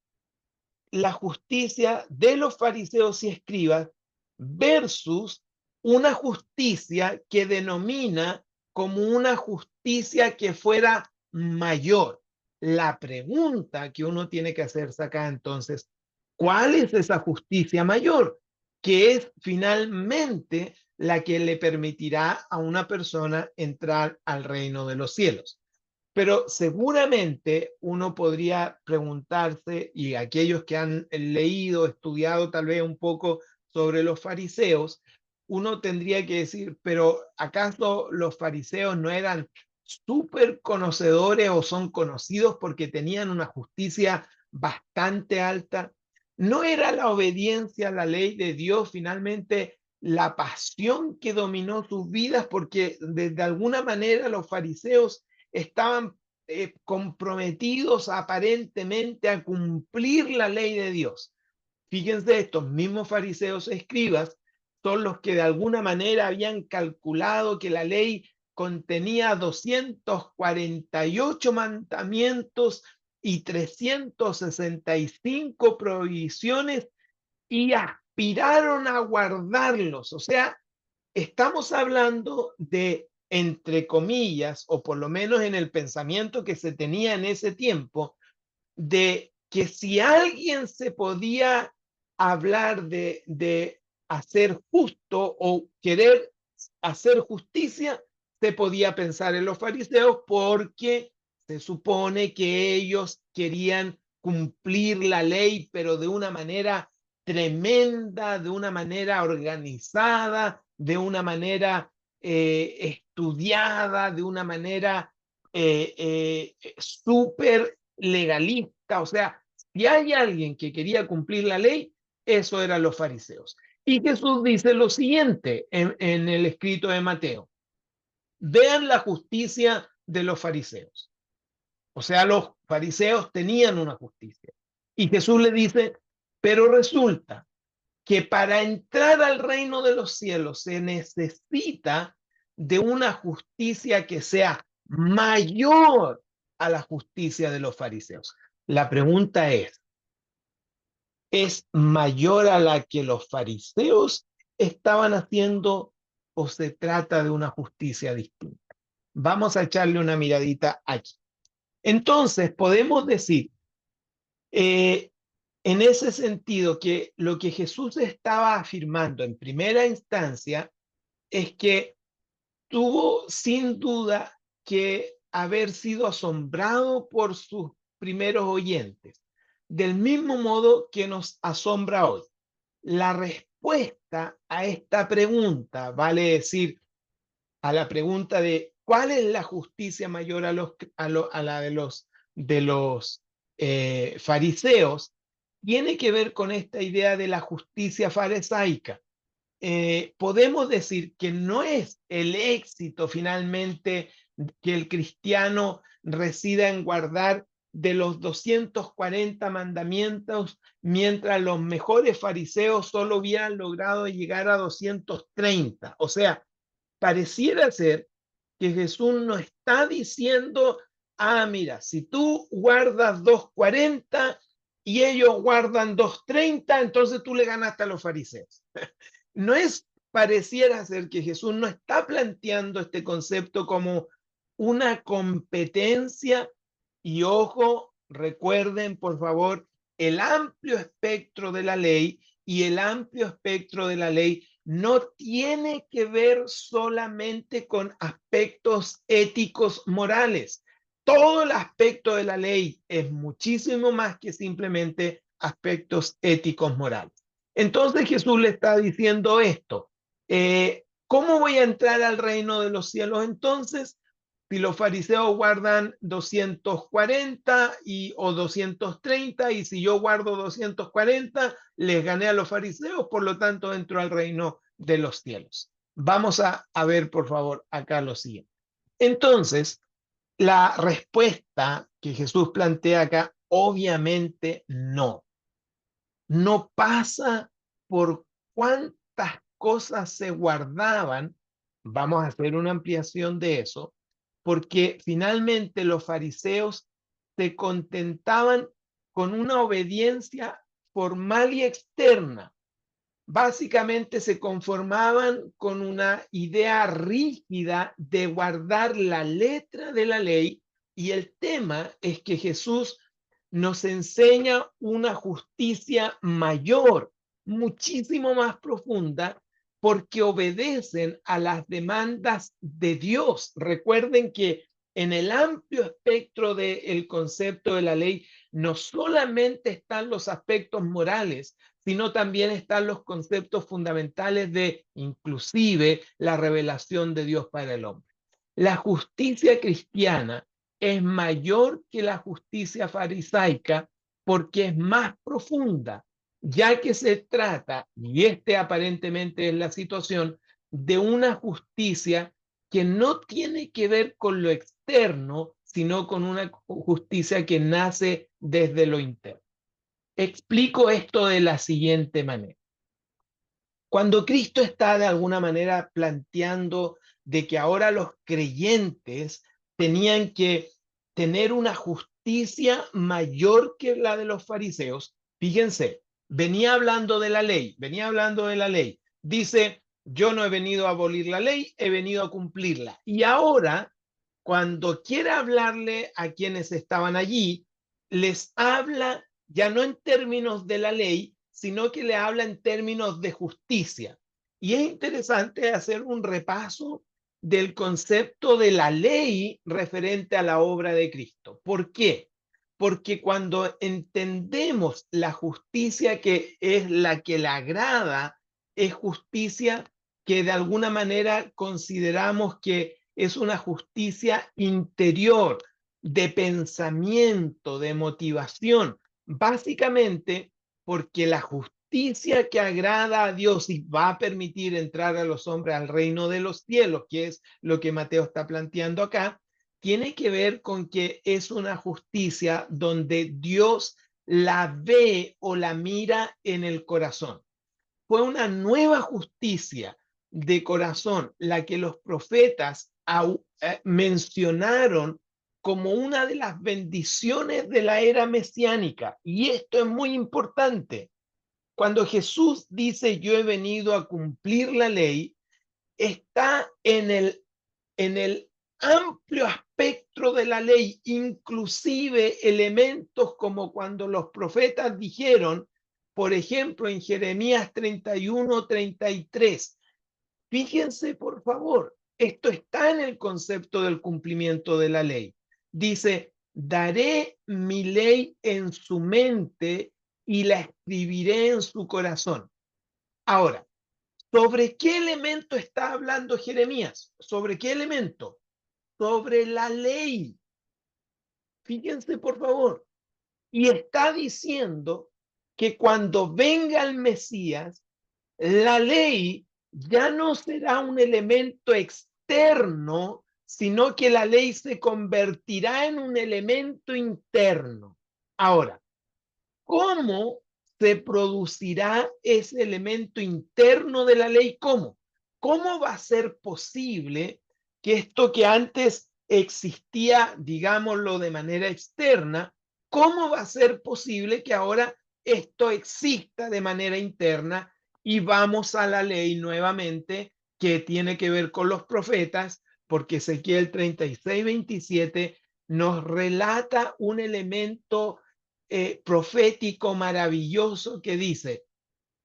la justicia de los fariseos y escribas versus una justicia que denomina como una justicia que fuera mayor. La pregunta que uno tiene que hacerse acá entonces, ¿cuál es esa justicia mayor? Que es finalmente la que le permitirá a una persona entrar al reino de los cielos. Pero seguramente uno podría preguntarse, y aquellos que han leído, estudiado tal vez un poco sobre los fariseos, uno tendría que decir, pero ¿acaso los fariseos no eran súper conocedores o son conocidos porque tenían una justicia bastante alta? ¿No era la obediencia a la ley de Dios finalmente la pasión que dominó sus vidas? Porque de alguna manera los fariseos estaban comprometidos aparentemente a cumplir la ley de Dios. Fíjense, estos mismos fariseos escribas son los que de alguna manera habían calculado que la ley contenía 248 mandamientos y 365 prohibiciones y aspiraron a guardarlos. O sea, estamos hablando de, entre comillas, o por lo menos en el pensamiento que se tenía en ese tiempo, de que si alguien se podía hablar de hacer justo o querer hacer justicia, se podía pensar en los fariseos porque se supone que ellos querían cumplir la ley, pero de una manera tremenda, de una manera organizada, de una manera estudiada, de una manera súper legalista. O sea, si hay alguien que quería cumplir la ley, eso eran los fariseos. Y Jesús dice lo siguiente en el escrito de Mateo. Vean la justicia de los fariseos. O sea, los fariseos tenían una justicia. Y Jesús le dice, pero resulta que para entrar al reino de los cielos se necesita de una justicia que sea mayor a la justicia de los fariseos. La pregunta ¿es mayor a la que los fariseos estaban haciendo o se trata de una justicia distinta? Vamos a echarle una miradita aquí. Entonces, podemos decir, eh, en ese sentido, que lo que Jesús estaba afirmando en primera instancia es que tuvo sin duda que haber sido asombrado por sus primeros oyentes, del mismo modo que nos asombra hoy. La respuesta a esta pregunta, vale decir, a la pregunta de cuál es la justicia mayor a la de los fariseos, tiene que ver con esta idea de la justicia farisaica. Podemos decir que no es el éxito finalmente que el cristiano resida en guardar de los 240 mandamientos, mientras los mejores fariseos solo hubieran logrado llegar a 230. O sea, pareciera ser que Jesús no está diciendo, mira, si tú guardas 240, y ellos guardan 2:30, entonces tú le ganaste a los fariseos. No es, pareciera ser que Jesús no está planteando este concepto como una competencia. Y ojo, recuerden por favor el amplio espectro de la ley, y el amplio espectro de la ley no tiene que ver solamente con aspectos éticos morales. Todo el aspecto de la ley es muchísimo más que simplemente aspectos éticos morales. Entonces Jesús le está diciendo esto. ¿Cómo voy a entrar al reino de los cielos entonces? Si los fariseos guardan 240 o 230, y si yo guardo 240, les gané a los fariseos, por lo tanto entro al reino de los cielos. Vamos a ver, por favor, acá lo siguiente. Entonces, la respuesta que Jesús plantea acá, obviamente no. No pasa por cuántas cosas se guardaban. Vamos a hacer una ampliación de eso, porque finalmente los fariseos se contentaban con una obediencia formal y externa. Básicamente se conformaban con una idea rígida de guardar la letra de la ley, y el tema es que Jesús nos enseña una justicia mayor, muchísimo más profunda, porque obedecen a las demandas de Dios. Recuerden que en el amplio espectro del concepto de la ley no solamente están los aspectos morales, sino también están los conceptos fundamentales de inclusive la revelación de Dios para el hombre. La justicia cristiana es mayor que la justicia farisaica porque es más profunda, ya que se trata, y este aparentemente es la situación, de una justicia que no tiene que ver con lo externo, sino con una justicia que nace desde lo interno. Explico esto de la siguiente manera. Cuando Cristo está de alguna manera planteando de que ahora los creyentes tenían que tener una justicia mayor que la de los fariseos, fíjense, venía hablando de la ley, Dice, yo no he venido a abolir la ley, he venido a cumplirla. Y ahora, cuando quiere hablarle a quienes estaban allí, les habla ya no en términos de la ley, sino que le habla en términos de justicia. Y es interesante hacer un repaso del concepto de la ley referente a la obra de Cristo. ¿Por qué? Porque cuando entendemos la justicia que es la que le agrada, es justicia que de alguna manera consideramos que es una justicia interior, de pensamiento, de motivación, básicamente porque la justicia que agrada a Dios y va a permitir entrar a los hombres al reino de los cielos, que es lo que Mateo está planteando acá, tiene que ver con que es una justicia donde Dios la ve o la mira en el corazón. Fue una nueva justicia de corazón la que los profetas mencionaron como una de las bendiciones de la era mesiánica. Y esto es muy importante. Cuando Jesús dice yo he venido a cumplir la ley, está en el amplio espectro de la ley, inclusive elementos como cuando los profetas dijeron, por ejemplo, en Jeremías 31:33. Fíjense, por favor, esto está en el concepto del cumplimiento de la ley. Dice, daré mi ley en su mente y la escribiré en su corazón. Ahora, ¿sobre qué elemento está hablando Jeremías? ¿Sobre qué elemento? Sobre la ley. Fíjense, por favor. Y está diciendo que cuando venga el Mesías, la ley ya no será un elemento externo, sino que la ley se convertirá en un elemento interno. Ahora, ¿cómo se producirá ese elemento interno de la ley? ¿Cómo? ¿Cómo va a ser posible que esto que antes existía, digámoslo de manera externa, ¿cómo va a ser posible que ahora esto exista de manera interna? Y vamos a la ley nuevamente, que tiene que ver con los profetas, porque Ezequiel 36:27 nos relata un elemento profético maravilloso que dice,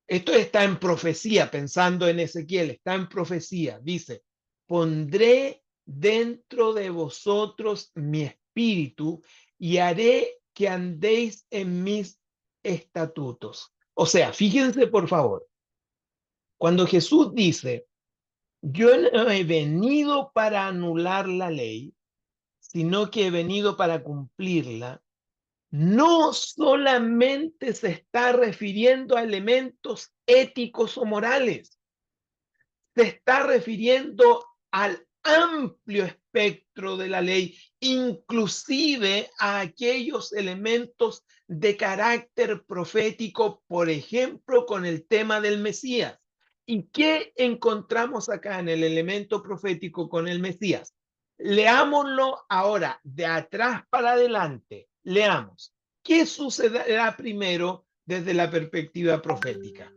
esto está en profecía, pensando en Ezequiel, está en profecía, dice, pondré dentro de vosotros mi espíritu y haré que andéis en mis estatutos. O sea, fíjense por favor, cuando Jesús dice, yo no he venido para anular la ley, sino que he venido para cumplirla, no solamente se está refiriendo a elementos éticos o morales, se está refiriendo al amplio espectro de la ley, inclusive a aquellos elementos de carácter profético, por ejemplo, con el tema del Mesías. ¿Y qué encontramos acá en el elemento profético con el Mesías? Leámoslo ahora, de atrás para adelante. Leamos. ¿Qué sucederá primero desde la perspectiva profética?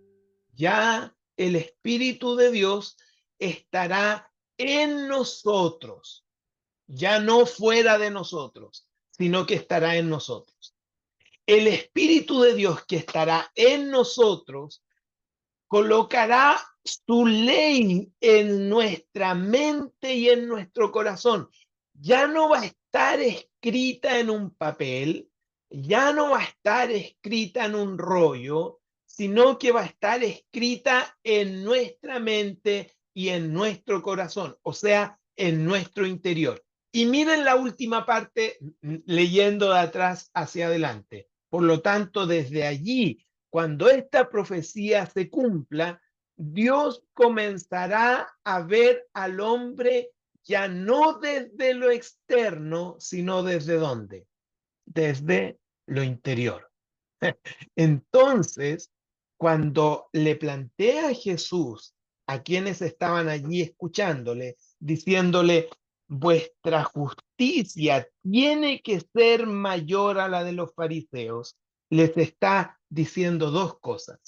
Ya el Espíritu de Dios estará en nosotros, ya no fuera de nosotros, sino que estará en nosotros. El Espíritu de Dios que estará en nosotros colocará su ley en nuestra mente y en nuestro corazón. Ya no va a estar escrita en un papel, ya no va a estar escrita en un rollo, sino que va a estar escrita en nuestra mente y en nuestro corazón, o sea, en nuestro interior. Y miren la última parte, leyendo de atrás hacia adelante. Por lo tanto, desde allí, cuando esta profecía se cumpla, Dios comenzará a ver al hombre ya no desde lo externo, sino desde dónde, desde lo interior. Entonces, cuando le plantea a Jesús a quienes estaban allí escuchándole, diciéndole, vuestra justicia tiene que ser mayor a la de los fariseos, les está diciendo dos cosas.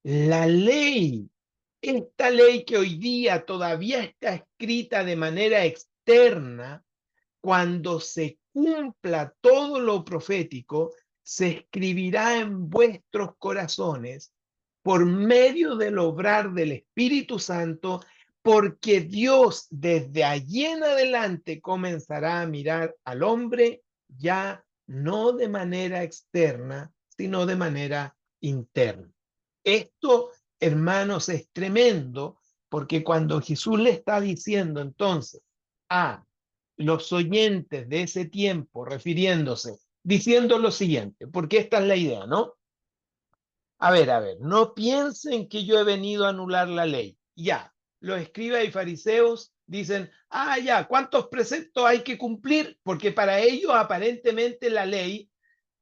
La ley, esta ley que hoy día todavía está escrita de manera externa, cuando se cumpla todo lo profético, se escribirá en vuestros corazones por medio del obrar del Espíritu Santo, porque Dios desde allí en adelante comenzará a mirar al hombre ya no de manera externa, sino de manera interna. Esto, hermanos, es tremendo, porque cuando Jesús le está diciendo entonces a los oyentes de ese tiempo, refiriéndose, diciendo lo siguiente, porque esta es la idea, ¿no? A ver, no piensen que yo he venido a anular la ley. Ya, los escribas y fariseos dicen, ya, ¿cuántos preceptos hay que cumplir? Porque para ellos aparentemente la ley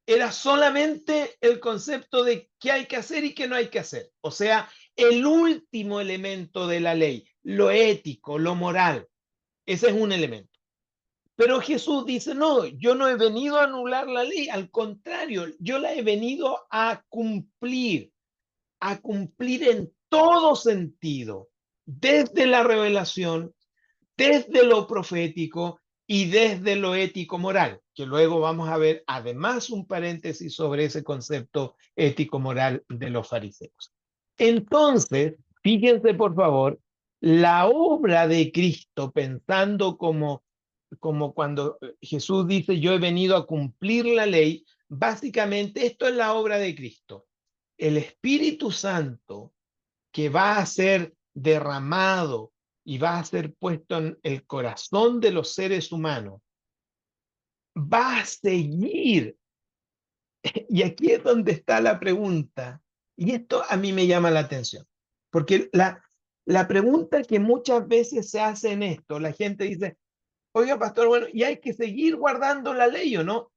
era solamente el concepto de qué hay que hacer y qué no hay que hacer. O sea, el último elemento de la ley, lo ético, lo moral. Ese es un elemento. Pero Jesús dice, no, yo no he venido a anular la ley, al contrario, yo la he venido a cumplir en todo sentido, desde la revelación, desde lo profético y desde lo ético-moral, que luego vamos a ver además un paréntesis sobre ese concepto ético-moral de los fariseos. Entonces, fíjense por favor, la obra de Cristo, pensando como cuando Jesús dice, yo he venido a cumplir la ley, básicamente esto es la obra de Cristo. El Espíritu Santo que va a ser derramado y va a ser puesto en el corazón de los seres humanos, va a seguir. Y aquí es donde está la pregunta. Y esto a mí me llama la atención, porque la pregunta que muchas veces se hace en esto, la gente dice, oiga, pastor, bueno, y hay que seguir guardando la ley, ¿o no?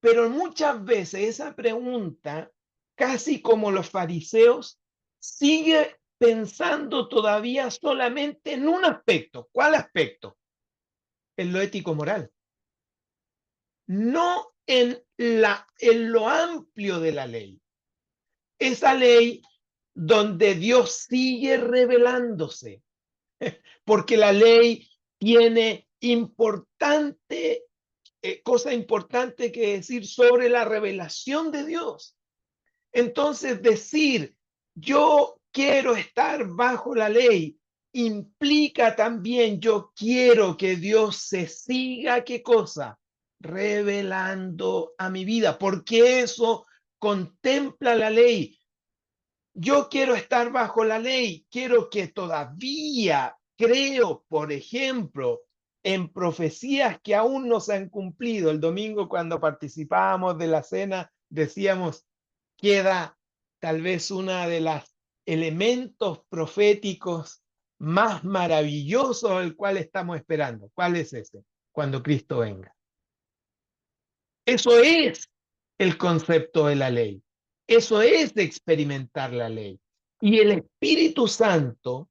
Pero muchas veces esa pregunta, casi como los fariseos, sigue pensando todavía solamente en un aspecto. ¿Cuál aspecto? En lo ético-moral. No en lo amplio de la ley. Esa ley donde Dios sigue revelándose, porque la ley tiene cosa importante que decir sobre la revelación de Dios. Entonces, decir, yo quiero estar bajo la ley, implica también, yo quiero que Dios se siga, ¿qué cosa? Revelando a mi vida, porque eso contempla la ley. Yo quiero estar bajo la ley, quiero que todavía creo, por ejemplo, en profecías que aún no se han cumplido. El domingo cuando participábamos de la cena decíamos, queda tal vez una de las elementos proféticos más maravillosos al cual estamos esperando. ¿Cuál es ese? Cuando Cristo venga. Eso es el concepto de la ley. Eso es de experimentar la ley. Y el Espíritu Santo,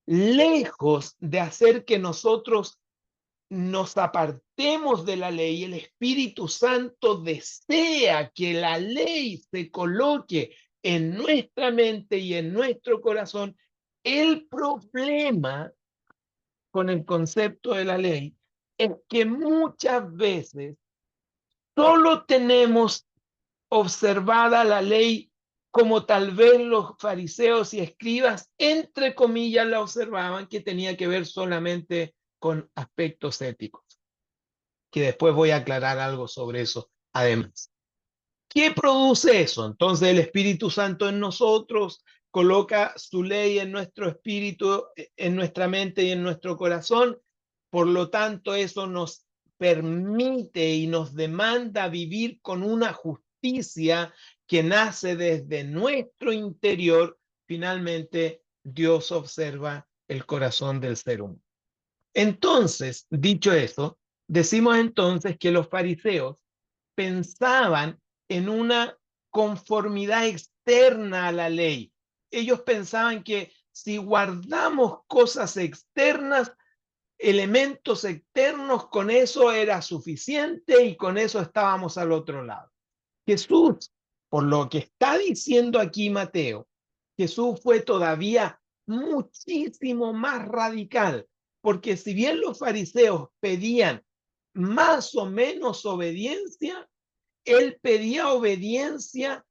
lejos de hacer que nosotros nos apartemos de la ley, el Espíritu Santo desea que la ley se coloque en nuestra mente y en nuestro corazón. El problema con el concepto de la ley es que muchas veces solo tenemos observada la ley como tal vez los fariseos y escribas, entre comillas, la observaban, que tenía que ver solamente con aspectos éticos, que después voy a aclarar algo sobre eso además. ¿Qué produce eso? Entonces el Espíritu Santo en nosotros coloca su ley en nuestro espíritu, en nuestra mente y en nuestro corazón. Por lo tanto, eso nos permite y nos demanda vivir con una justicia que nace desde nuestro interior. Finalmente, Dios observa el corazón del ser humano. Entonces, dicho eso, decimos entonces que los fariseos pensaban en una conformidad externa a la ley. Ellos pensaban que si guardamos cosas externas, elementos externos, con eso era suficiente y con eso estábamos al otro lado. Jesús, por lo que está diciendo aquí Mateo, Jesús fue todavía muchísimo más radical, porque si bien los fariseos pedían más o menos obediencia, él pedía obediencia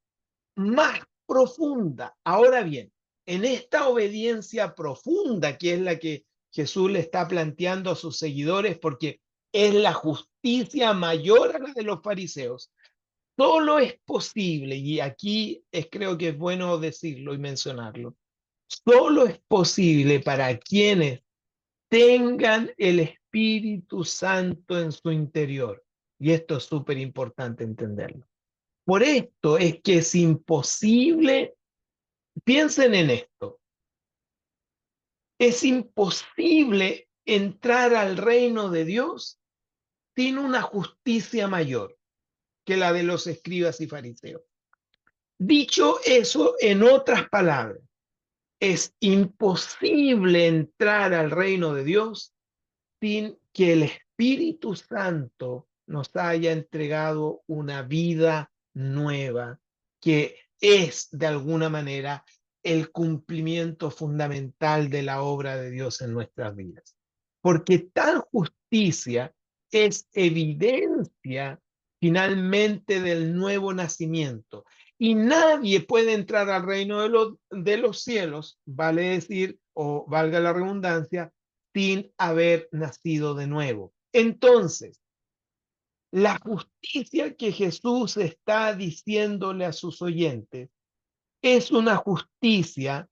más profunda. Ahora bien, en esta obediencia profunda, que es la que Jesús le está planteando a sus seguidores, porque es la justicia mayor a la de los fariseos, solo es posible, y aquí creo que es bueno decirlo y mencionarlo, solo es posible para quienes tengan el Espíritu Santo en su interior. Y esto es súper importante entenderlo. Por esto es que es imposible, piensen en esto, es imposible entrar al reino de Dios sin una justicia mayor que la de los escribas y fariseos. Dicho eso, en otras palabras, es imposible entrar al reino de Dios sin que el Espíritu Santo nos haya entregado una vida nueva, que es de alguna manera el cumplimiento fundamental de la obra de Dios en nuestras vidas. Porque tal justicia es evidencia finalmente del nuevo nacimiento. Y nadie puede entrar al reino de los cielos, vale decir, o valga la redundancia, sin haber nacido de nuevo. Entonces, la justicia que Jesús está diciéndole a sus oyentes es una justicia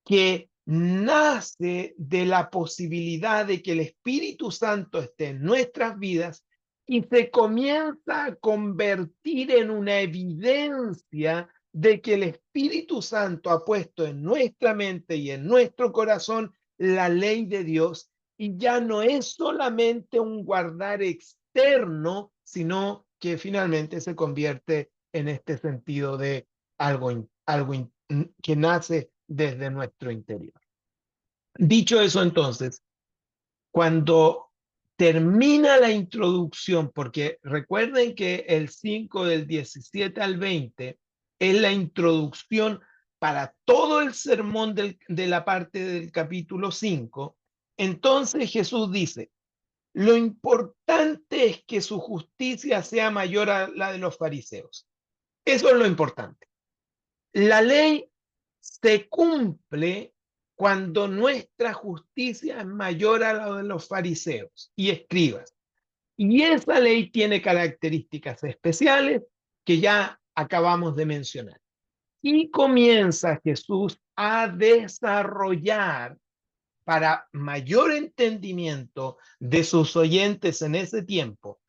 que nace de la posibilidad de que el Espíritu Santo esté en nuestras vidas y se comienza a convertir en una evidencia de que el Espíritu Santo ha puesto en nuestra mente y en nuestro corazón la ley de Dios, y ya no es solamente un guardar externo, sino que finalmente se convierte en este sentido de algo que nace desde nuestro interior. Dicho eso, entonces, cuando termina la introducción, porque recuerden que el 5 del 17 al 20 es la introducción para todo el sermón de la parte del capítulo 5. Entonces Jesús dice, lo importante es que su justicia sea mayor a la de los fariseos. Eso es lo importante. La ley se cumple cuando nuestra justicia es mayor a la de los fariseos y escribas. Y esa ley tiene características especiales que ya acabamos de mencionar. Y comienza Jesús a desarrollar para mayor entendimiento de sus oyentes en ese tiempo,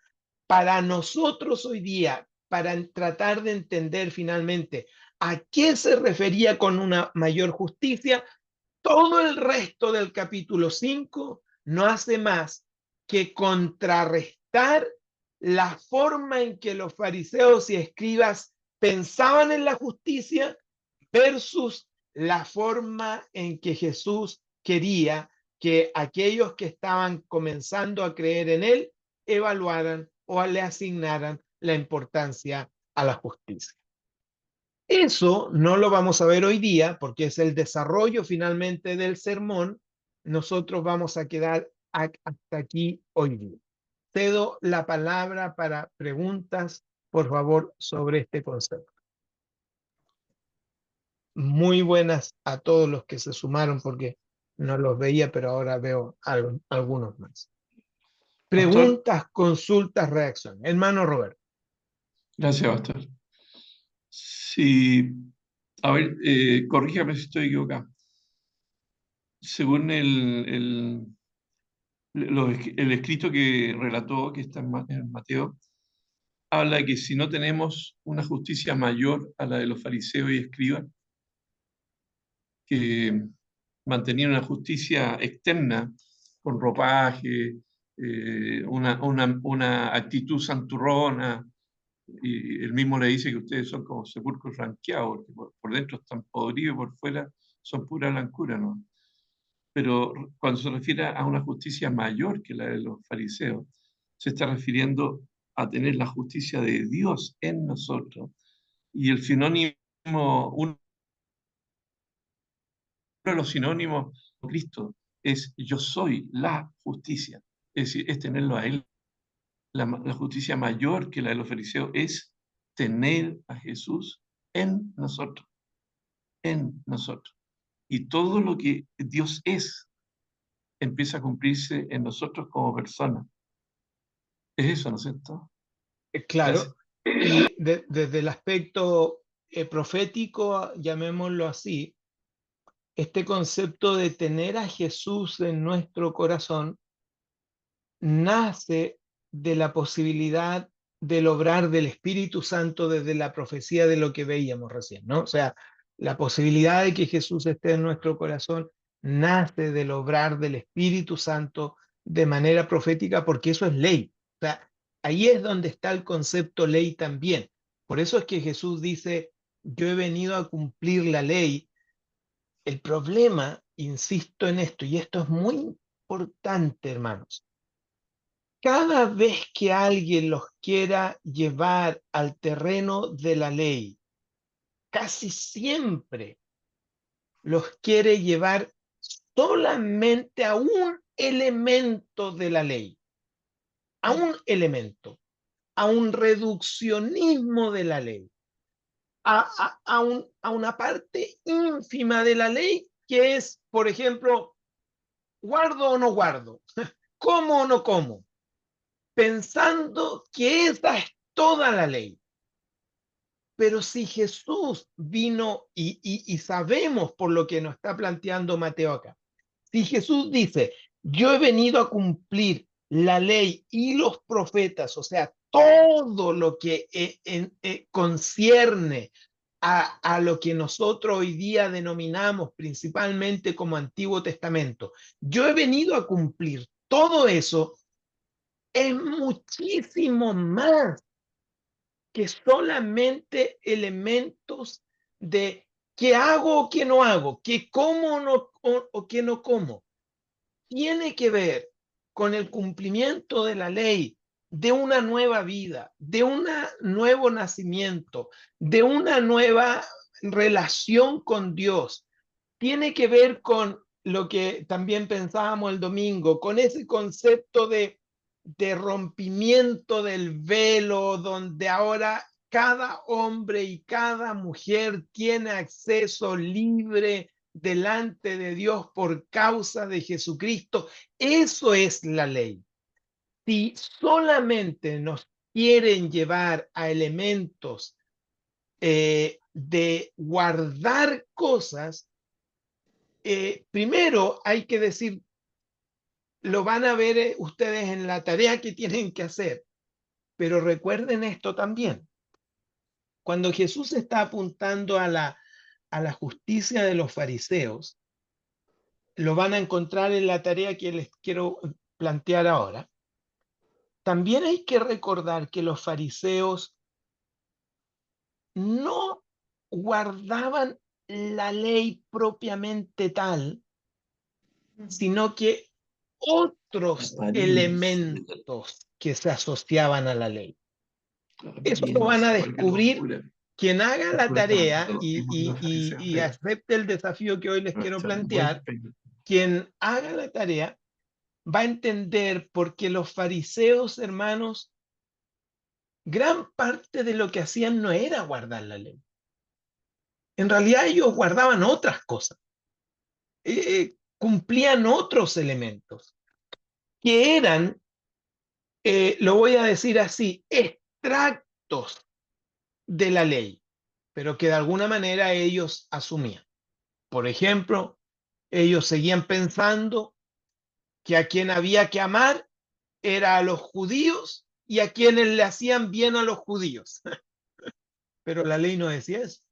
para nosotros hoy día, para tratar de entender finalmente a qué se refería con una mayor justicia. Todo el resto del capítulo 5 no hace más que contrarrestar la forma en que los fariseos y escribas pensaban en la justicia versus la forma en que Jesús quería que aquellos que estaban comenzando a creer en él evaluaran o le asignaran la importancia a la justicia. Eso no lo vamos a ver hoy día porque es el desarrollo finalmente del sermón. Nosotros vamos a quedar hasta aquí hoy día. Cedo la palabra para preguntas, por favor, sobre este concepto. Muy buenas a todos los que se sumaron porque no los veía, pero ahora veo algunos más. Pastor, Preguntas, consultas, reacciones. Hermano Roberto. gracias, Pastor. Sí, a ver, corríjame si estoy equivocado. Según el escrito que relató, que está en Mateo, habla de que si no tenemos una justicia mayor a la de los fariseos y escribas, que mantenían una justicia externa con ropaje, una actitud santurrona, y él mismo le dice que ustedes son como sepulcros ranqueados, porque por dentro están podridos y por fuera son pura blancura, ¿no? Pero cuando se refiere a una justicia mayor que la de los fariseos, se está refiriendo a tener la justicia de Dios en nosotros. Y el sinónimo, uno de los sinónimos de Cristo es yo soy la justicia. Es decir, es tenerlo a Él. La justicia mayor que la de los fariseos es tener a Jesús en nosotros, en nosotros. Y todo lo que Dios es empieza a cumplirse en nosotros como personas. Es eso, ¿no es cierto? Gracias. Claro, y desde el aspecto profético, llamémoslo así, este concepto de tener a Jesús en nuestro corazón nace de la posibilidad del obrar del Espíritu Santo desde la profecía de lo que veíamos recién, ¿no? O sea, la posibilidad de que Jesús esté en nuestro corazón nace del obrar del Espíritu Santo de manera profética porque eso es ley. O sea, ahí es donde está el concepto ley también. Por eso es que Jesús dice, yo he venido a cumplir la ley. El problema, insisto en esto, y esto es muy importante, hermanos, cada vez que alguien los quiera llevar al terreno de la ley, casi siempre los quiere llevar solamente a un elemento de la ley, a un elemento, a un reduccionismo de la ley, a una parte ínfima de la ley que es, por ejemplo, guardo o no guardo, como o no como, pensando que esa es toda la ley. Pero si Jesús vino y sabemos por lo que nos está planteando Mateo acá, si Jesús dice, yo he venido a cumplir la ley y los profetas, o sea, todo lo que concierne a lo que nosotros hoy día denominamos principalmente como Antiguo Testamento, yo he venido a cumplir todo eso, es muchísimo más que solamente elementos de qué hago o qué no hago, qué como o qué no como. Tiene que ver con el cumplimiento de la ley, de una nueva vida, de un nuevo nacimiento, de una nueva relación con Dios. Tiene que ver con lo que también pensábamos el domingo, con ese concepto de rompimiento del velo, donde ahora cada hombre y cada mujer tiene acceso libre delante de Dios por causa de Jesucristo. Eso es la ley. Si solamente nos quieren llevar a elementos de guardar cosas, primero hay que decir, lo van a ver ustedes en la tarea que tienen que hacer, pero recuerden esto también. Cuando Jesús está apuntando a la justicia de los fariseos, lo van a encontrar en la tarea que les quiero plantear ahora. También hay que recordar que los fariseos no guardaban la ley propiamente tal, sino que otros Apariencia de la elementos que se asociaban a la ley. Eso lo van a apariencia, porque descubrir locura. quien haga la Por tarea tanto, hemos los fariseos y de acepte el desafío que hoy les quiero nuestro buen plantear. peña. Quien haga la tarea va a entender por qué los fariseos, hermanos, gran parte de lo que hacían no era guardar la ley. En realidad ellos guardaban otras cosas, cumplían otros elementos, que eran, lo voy a decir así, extractos de la ley, pero que de alguna manera ellos asumían. Por ejemplo, ellos seguían pensando que a quien había que amar era a los judíos y a quienes le hacían bien a los judíos. Pero la ley no decía eso.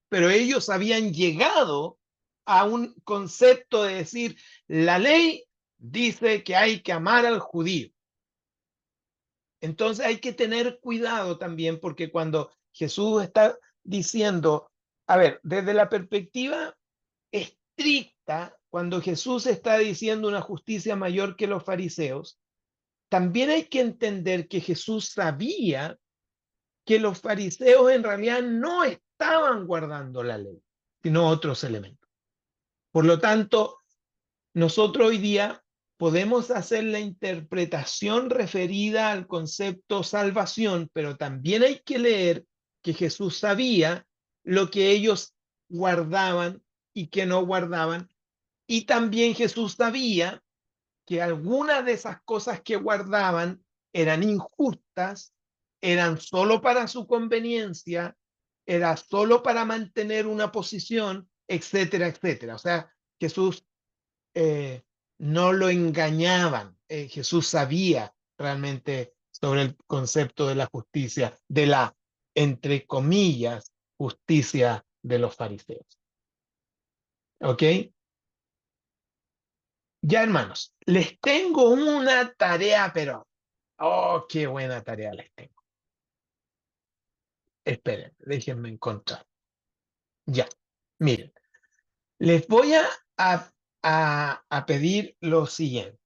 Pero ellos habían llegado a un concepto de decir, la ley dice que hay que amar al judío. Entonces hay que tener cuidado también porque cuando Jesús está diciendo, a ver, desde la perspectiva estricta, cuando Jesús está diciendo una justicia mayor que los fariseos, también hay que entender que Jesús sabía que los fariseos en realidad no estaban guardando la ley, sino otros elementos. Por lo tanto, nosotros hoy día podemos hacer la interpretación referida al concepto salvación, pero también hay que leer que Jesús sabía lo que ellos guardaban y que no guardaban. Y también Jesús sabía que algunas de esas cosas que guardaban eran injustas, eran solo para su conveniencia, era solo para mantener una posición, etcétera, etcétera. O sea, Jesús no lo engañaban. Jesús sabía realmente sobre el concepto de la justicia, de la, entre comillas, justicia de los fariseos. ¿Ok? Ya, hermanos, les tengo una tarea, pero, oh, qué buena tarea les tengo. Esperen, déjenme encontrar. Ya, miren, les voy a pedir lo siguiente.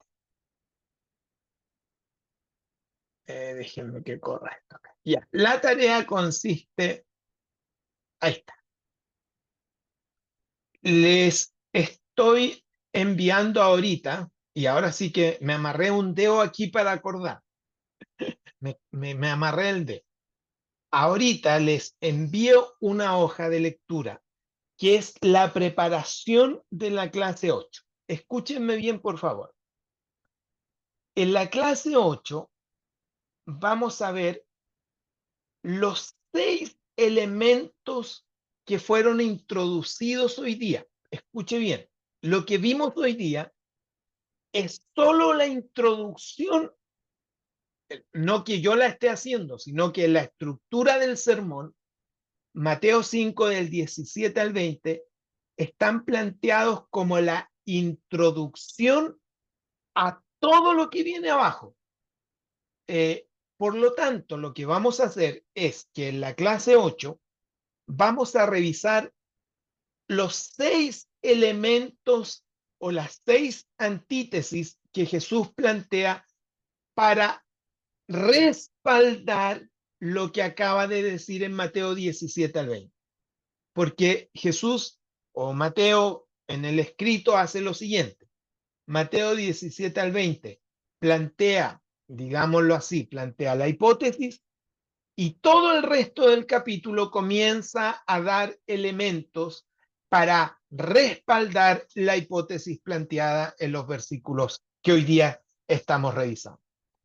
Déjenme que corra esto acá. Ya, la tarea consiste, ahí está. Les estoy enviando ahorita, y ahora sí que me amarré un dedo aquí para acordar. Me amarré el dedo. Ahorita les envío una hoja de lectura que es la preparación de la clase 8. Escúchenme bien, por favor. En la clase 8 vamos a ver los 6 elementos que fueron introducidos hoy día. Escuche bien, lo que vimos hoy día es solo la introducción, no que yo la esté haciendo, sino que la estructura del sermón, Mateo 5 del 17 al 20, están planteados como la introducción a todo lo que viene abajo. Por lo tanto, lo que vamos a hacer es que en la clase 8 vamos a revisar los 6 elementos o las 6 antítesis que Jesús plantea para respaldar lo que acaba de decir en Mateo 17 al 20. Porque Jesús o Mateo en el escrito hace lo siguiente. Mateo 17 al 20 plantea, digámoslo así, plantea la hipótesis y todo el resto del capítulo comienza a dar elementos para respaldar la hipótesis planteada en los versículos que hoy día estamos revisando.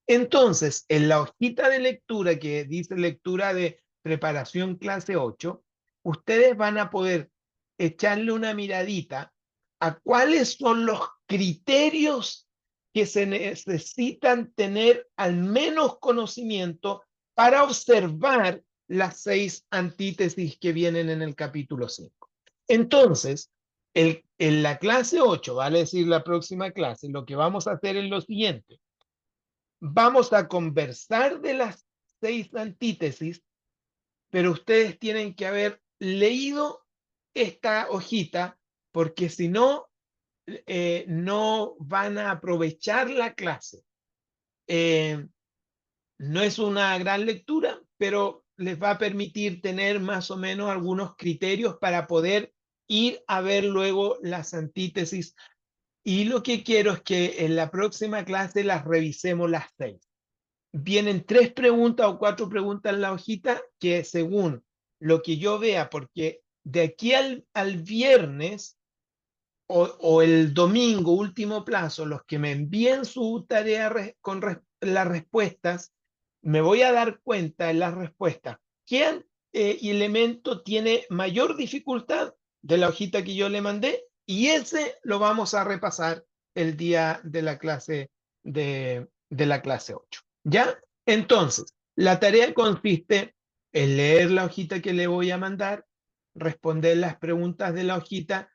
Entonces, en la hojita de lectura que dice lectura de preparación clase 8, ustedes van a poder echarle una miradita a cuáles son los criterios que se necesitan tener al menos conocimiento para observar las 6 antítesis que vienen en el capítulo 5. Entonces, en la clase 8, vale decir la próxima clase, lo que vamos a hacer es lo siguiente. Vamos a conversar de las 6 antítesis, pero ustedes tienen que haber leído esta hojita, porque si no, no van a aprovechar la clase. No es una gran lectura, pero les va a permitir tener más o menos algunos criterios para poder ir a ver luego las antítesis. Y lo que quiero es que en la próxima clase las revisemos las 6. Vienen 3 preguntas o 4 preguntas en la hojita que según lo que yo vea, porque de aquí al viernes o el domingo, último plazo, los que me envíen su tarea con las respuestas, me voy a dar cuenta en las respuestas qué elemento tiene mayor dificultad de la hojita que yo le mandé y ese lo vamos a repasar el día de la clase de la clase 8. ¿Ya? Entonces, la tarea consiste en leer la hojita que le voy a mandar, responder las preguntas de la hojita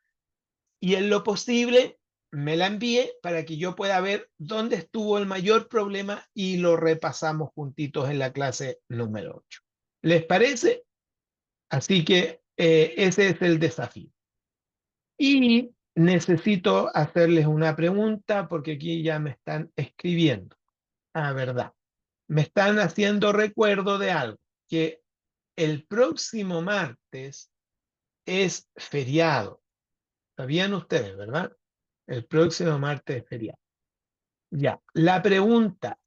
y en lo posible me la envíe para que yo pueda ver dónde estuvo el mayor problema y lo repasamos juntitos en la clase número 8. ¿Les parece? Así que ese es el desafío. Y necesito hacerles una pregunta porque aquí ya me están escribiendo. Ah, verdad. Me están haciendo recuerdo de algo, que el próximo martes es feriado. ¿Sabían ustedes, verdad? El próximo martes es feriado. Ya, la pregunta,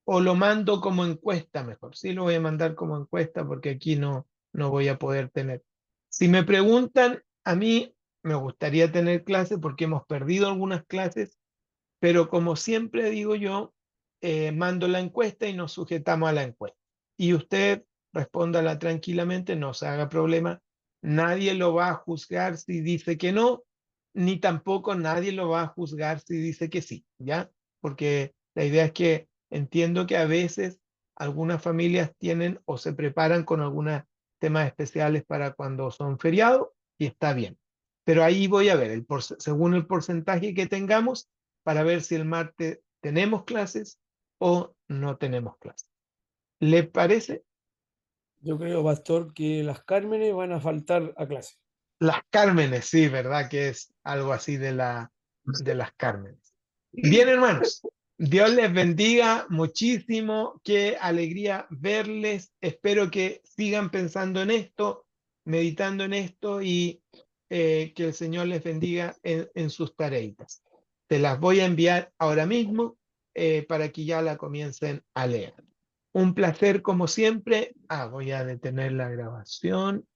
o lo mando como encuesta mejor. Sí, lo voy a mandar como encuesta porque aquí no voy a poder tener. Si me preguntan, a mí me gustaría tener clases porque hemos perdido algunas clases, pero como siempre digo yo, mando la encuesta y nos sujetamos a la encuesta. Y usted respóndala tranquilamente, no se haga problema. Nadie lo va a juzgar si dice que no, ni tampoco nadie lo va a juzgar si dice que sí, ¿ya? Porque la idea es que entiendo que a veces algunas familias tienen o se preparan con algunos temas especiales para cuando son feriados y está bien. Pero ahí voy a ver, según el porcentaje que tengamos, para ver si el martes tenemos clases o no tenemos clases. ¿Le parece? Yo creo, pastor, que las Cármenes van a faltar a clase. Las Cármenes, sí, ¿verdad? Que es algo así de las Cármenes. Bien, hermanos, Dios les bendiga muchísimo. Qué alegría verles. Espero que sigan pensando en esto, meditando en esto y que el Señor les bendiga en sus tareitas. Te las voy a enviar ahora mismo para que ya la comiencen a leer. Un placer como siempre. Voy a detener la grabación.